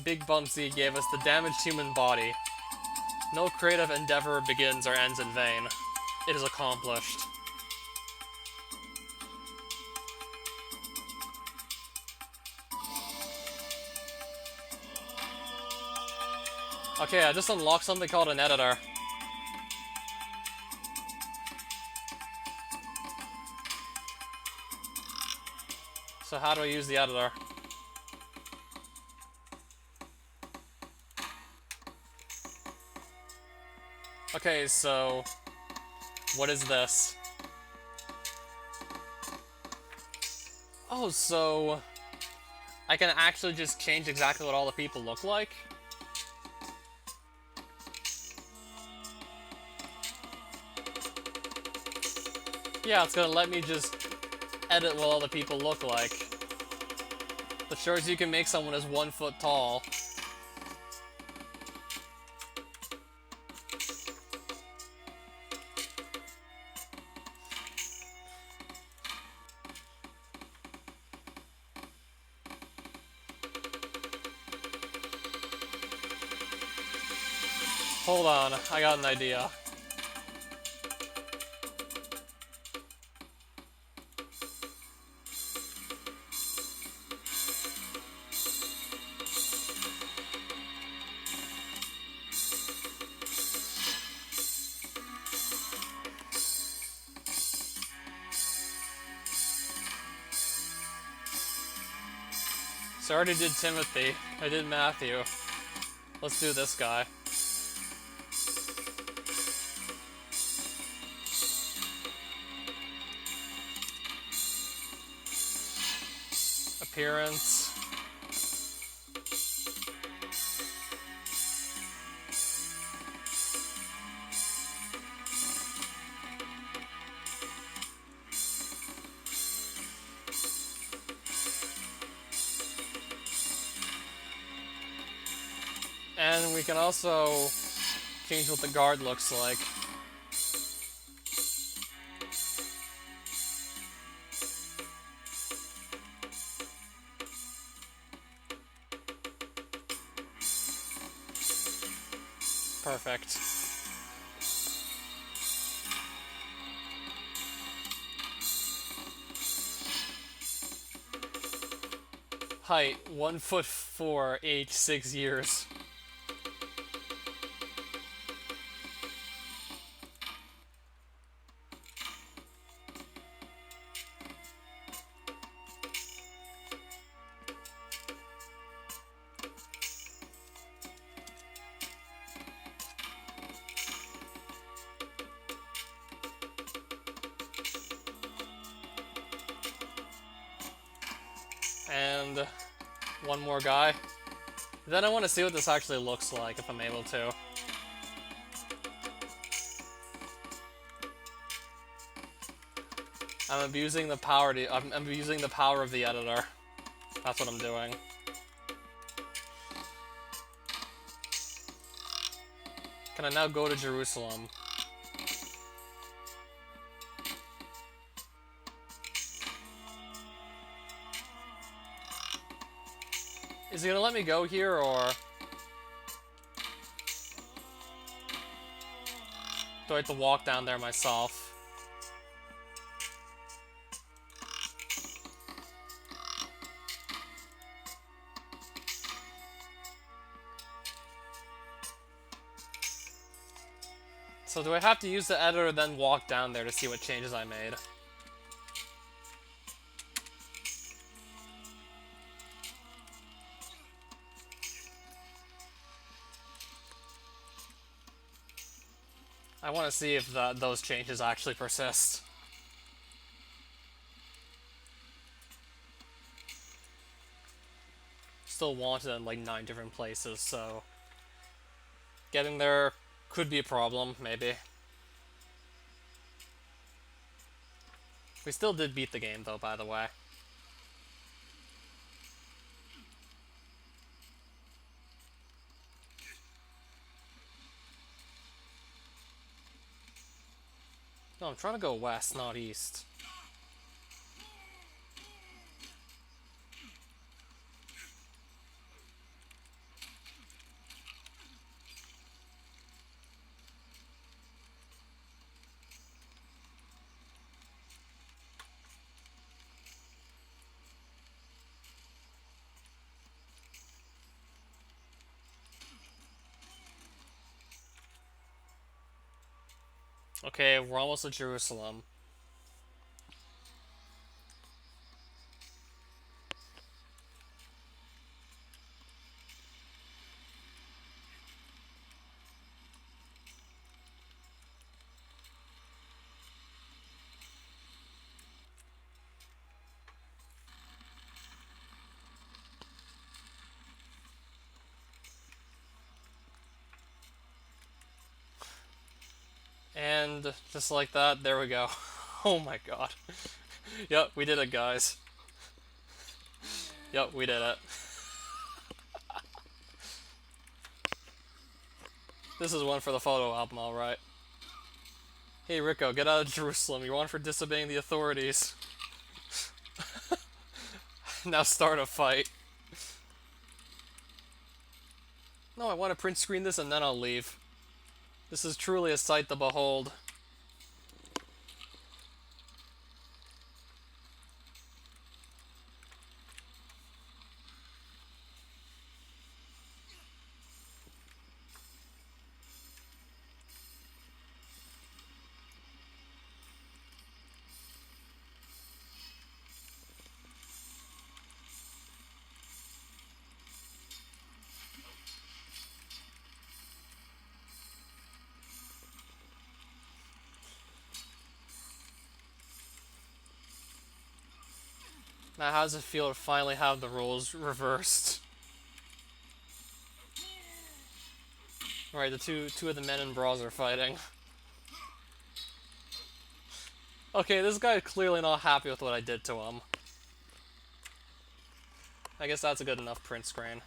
Big Bum Z gave us the damaged human body. No creative endeavor begins or ends in vain. It is accomplished. Okay, I just unlocked something called an editor. So how do I use the editor? Okay, so what is this? Oh, so I can actually just change exactly what all the people look like? Yeah, it's gonna let me just edit what all the people look like. That shows you can make someone as 1 foot tall. Hold on, I got an idea. So I already did Timothy. I did Matthew. Let's do this guy. Appearance. And we can also change what the guard looks like. Perfect. Height 1'4", age 6 years. And one more guy. Then I want to see what this actually looks like if I'm able to. I'm abusing the power. I'm abusing the power of the editor. That's what I'm doing. Can I now go to Jerusalem? Is he gonna let me go here, or do I have to walk down there myself? So do I have to use the editor then walk down there to see what changes I made? I want to see if those changes actually persist. Still wanted in like 9 different places, so getting there could be a problem, maybe. We still did beat the game though, by the way. No, I'm trying to go west, not east. Okay, we're almost at Jerusalem. And just like that, there we go. Oh my god. Yep, we did it, guys. Yep, we did it. This is one for the photo album, alright. Hey Rico, get out of Jerusalem. You're wanted for disobeying the authorities. Now start a fight. No, I want to print screen this and then I'll leave. This is truly a sight to behold. Now, how does it feel to finally have the roles reversed? Alright, the two of the men in bras are fighting. Okay, this guy is clearly not happy with what I did to him. I guess that's a good enough print screen.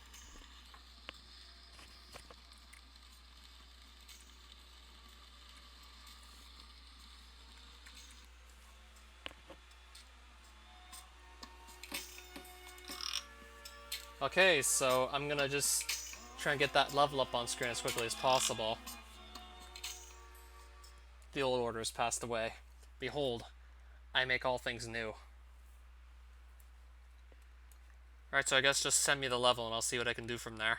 Okay, so I'm gonna just try and get that level up on screen as quickly as possible. The old order has passed away. Behold, I make all things new. Alright, so I guess just send me the level and I'll see what I can do from there.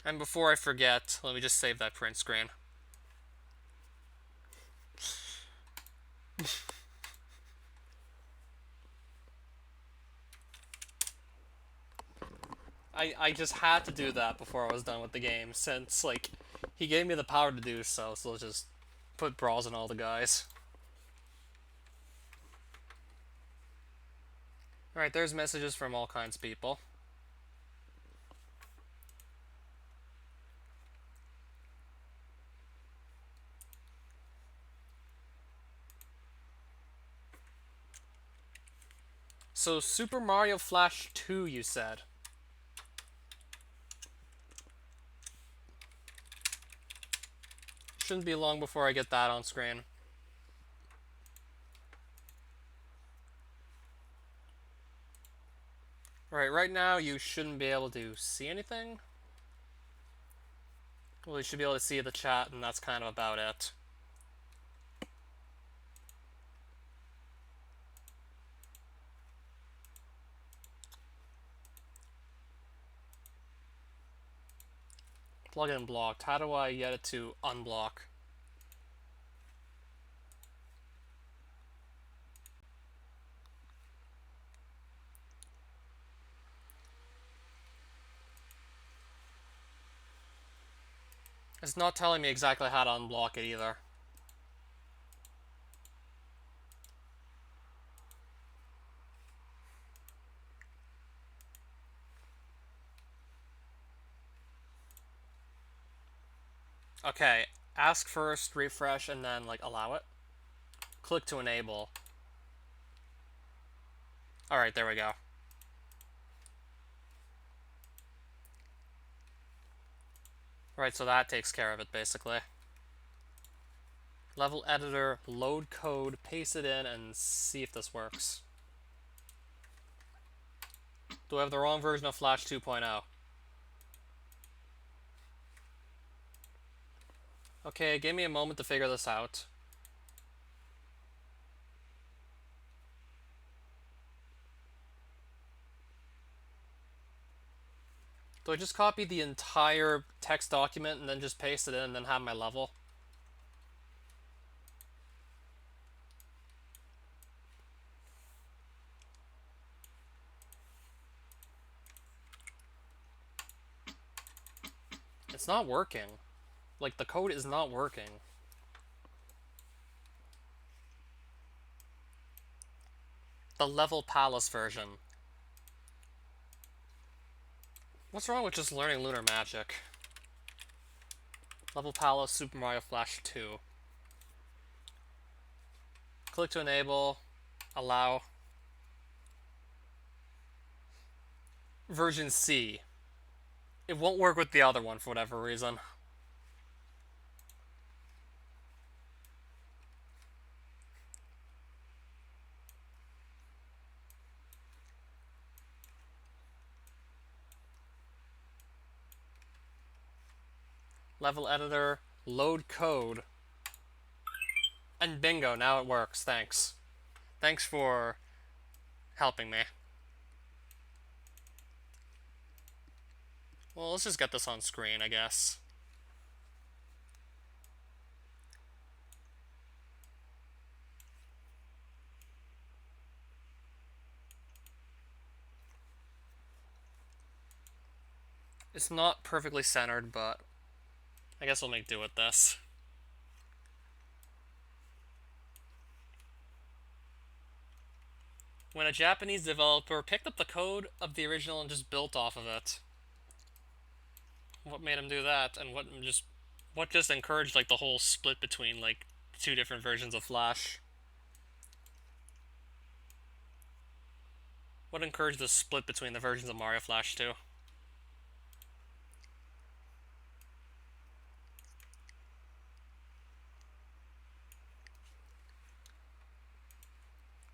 And before I forget, let me just save that print screen. I just had to do that before I was done with the game, since, like, he gave me the power to do so, so let's just put brawls on all the guys. Alright, there's messages from all kinds of people. So, Super Mario Flash 2, you said? Shouldn't be long before I get that on screen. Right now you shouldn't be able to see anything. Well, you should be able to see the chat, and that's kind of about it. Plugin blocked. How do I get it to unblock? It's not telling me exactly how to unblock it either. Okay, ask first, refresh, and then, like, allow it. Click to enable. Alright, there we go. Right, so that takes care of it, basically. Level editor, load code, paste it in, and see if this works. Do I have the wrong version of Flash 2.0? Okay, give me a moment to figure this out. Do I just copy the entire text document and then just paste it in and then have my level? It's not working. Like, the code is not working. The Level Palace version. What's wrong with just learning Lunar Magic? Level Palace, Super Mario Flash 2. Click to enable. Allow. Version C. It won't work with the other one for whatever reason. Level editor, load code. And bingo, now it works. Thanks. Thanks for helping me. Well, let's just get this on screen, I guess. It's not perfectly centered, but I guess we'll make do with this. When a Japanese developer picked up the code of the original and just built off of it. What made him do that, and what just encouraged, like, the whole split between, like, two different versions of Flash? What encouraged the split between the versions of Mario Flash 2?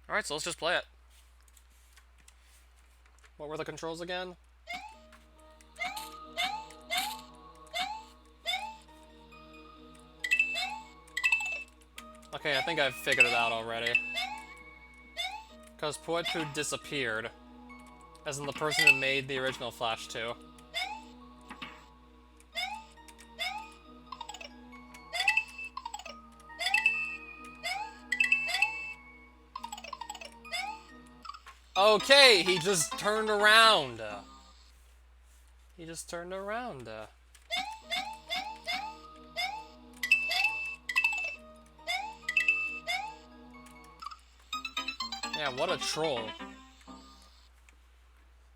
Alright, so let's just play it. What were the controls again? Okay, I think I've figured it out already. Because Poetpoo disappeared. As in the person who made the original Flash 2. Okay, he just turned around. He just turned around. Yeah, what a troll.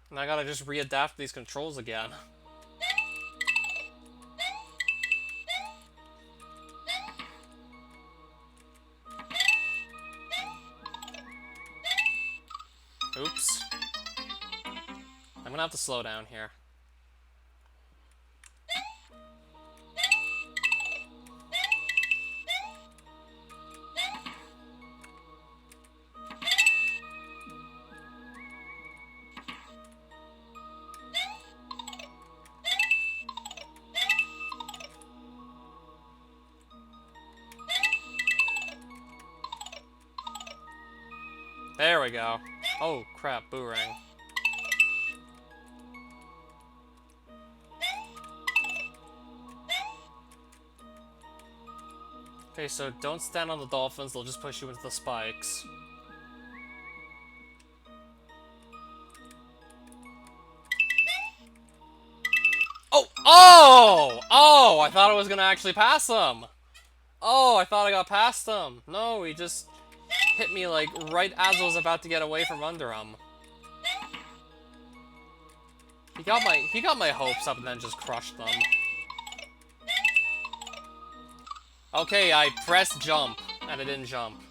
And I gotta just readapt these controls again. Oops. I'm gonna have to slow down here. There we go. Oh, crap, Boomerang. Okay, so don't stand on the dolphins, they'll just push you into the spikes. Oh! Oh! Oh! I thought I was gonna actually pass him! Oh, I thought I got past him. No, he just hit me, like, right as I was about to get away from under him. He got my hopes up and then just crushed them. Okay, I pressed jump, and it didn't jump.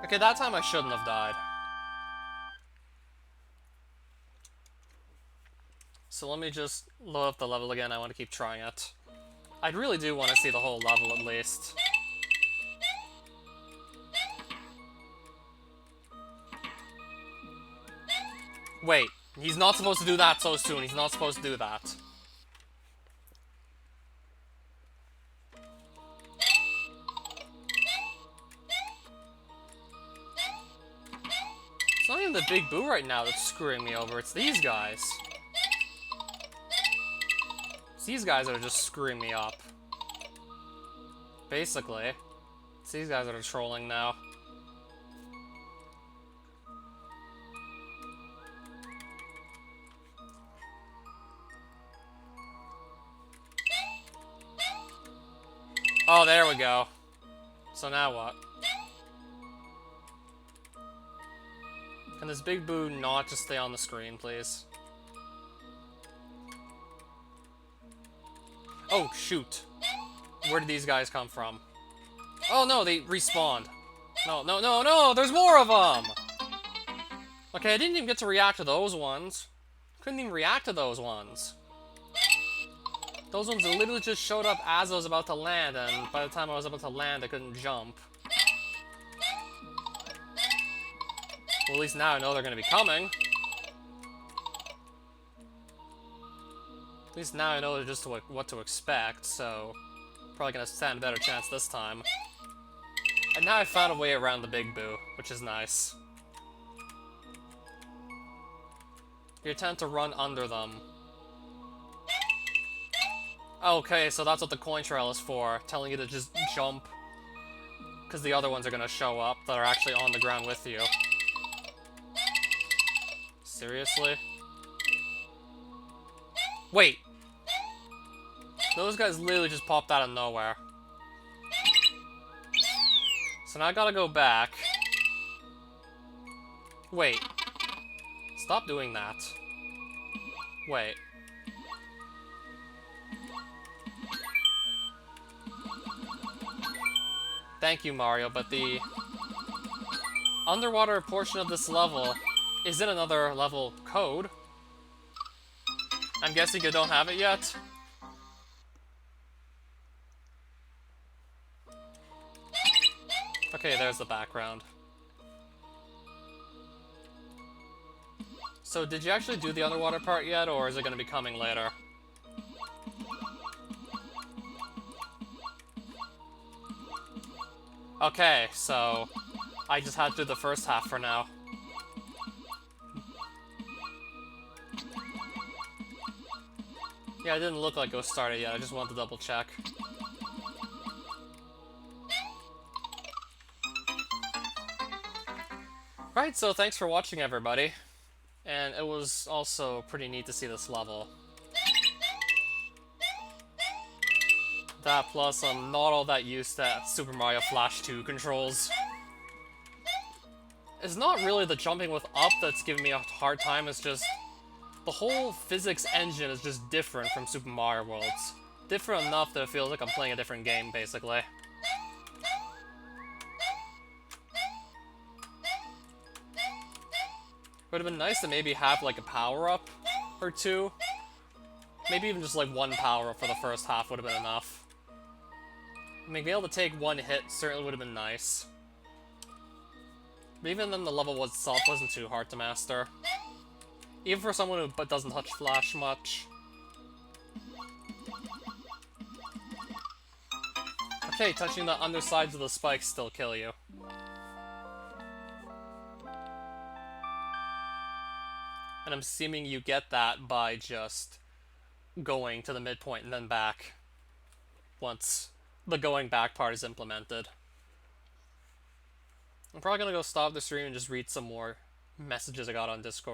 Okay, that time I shouldn't have died. So let me just load up the level again, I want to keep trying it. I really do want to see the whole level at least. Wait, he's not supposed to do that so soon, he's not supposed to do that. It's not even the Big Boo right now that's screwing me over, it's these guys. It's these guys that are just screwing me up. Basically. It's these guys that are trolling now. Oh, there we go. So now what? Can this Big Boo not just stay on the screen, please? Oh, shoot. Where did these guys come from? Oh, no, they respawned. No, no, no, no! There's more of them! Okay, I didn't even get to react to those ones. Couldn't even react to those ones. Those ones literally just showed up as I was about to land, and by the time I was about to land, I couldn't jump. Well, at least now I know they're going to be coming. At least now I know just what to expect, so probably going to stand a better chance this time. And now I found a way around the Big Boo, which is nice. You tend to run under them. Okay, so that's what the coin trail is for, telling you to just jump. Because the other ones are going to show up that are actually on the ground with you. Seriously? Wait! Those guys literally just popped out of nowhere. So now I gotta go back. Wait. Stop doing that. Wait. Thank you, Mario, but the underwater portion of this level is in another level code. I'm guessing you don't have it yet? Okay, there's the background. So did you actually do the underwater part yet, or is it going to be coming later? Okay, so I just had to do the first half for now. Yeah, it didn't look like it was started yet, I just wanted to double check. Right, so thanks for watching, everybody. And it was also pretty neat to see this level. That plus I'm not all that used to Super Mario Flash 2 controls. It's not really the jumping with up that's giving me a hard time, it's just the whole physics engine is just different from Super Mario World's. Different enough that it feels like I'm playing a different game, basically. Would have been nice to maybe have like a power-up or two. Maybe even just like one power-up for the first half would have been enough. I mean, being able to take one hit certainly would have been nice. But even then, the level itself wasn't too hard to master. Even for someone who doesn't touch Flash much. Okay, touching the undersides of the spikes still kill you. And I'm assuming you get that by just going to the midpoint and then back once the going back part is implemented. I'm probably gonna go stop the stream and just read some more messages I got on Discord.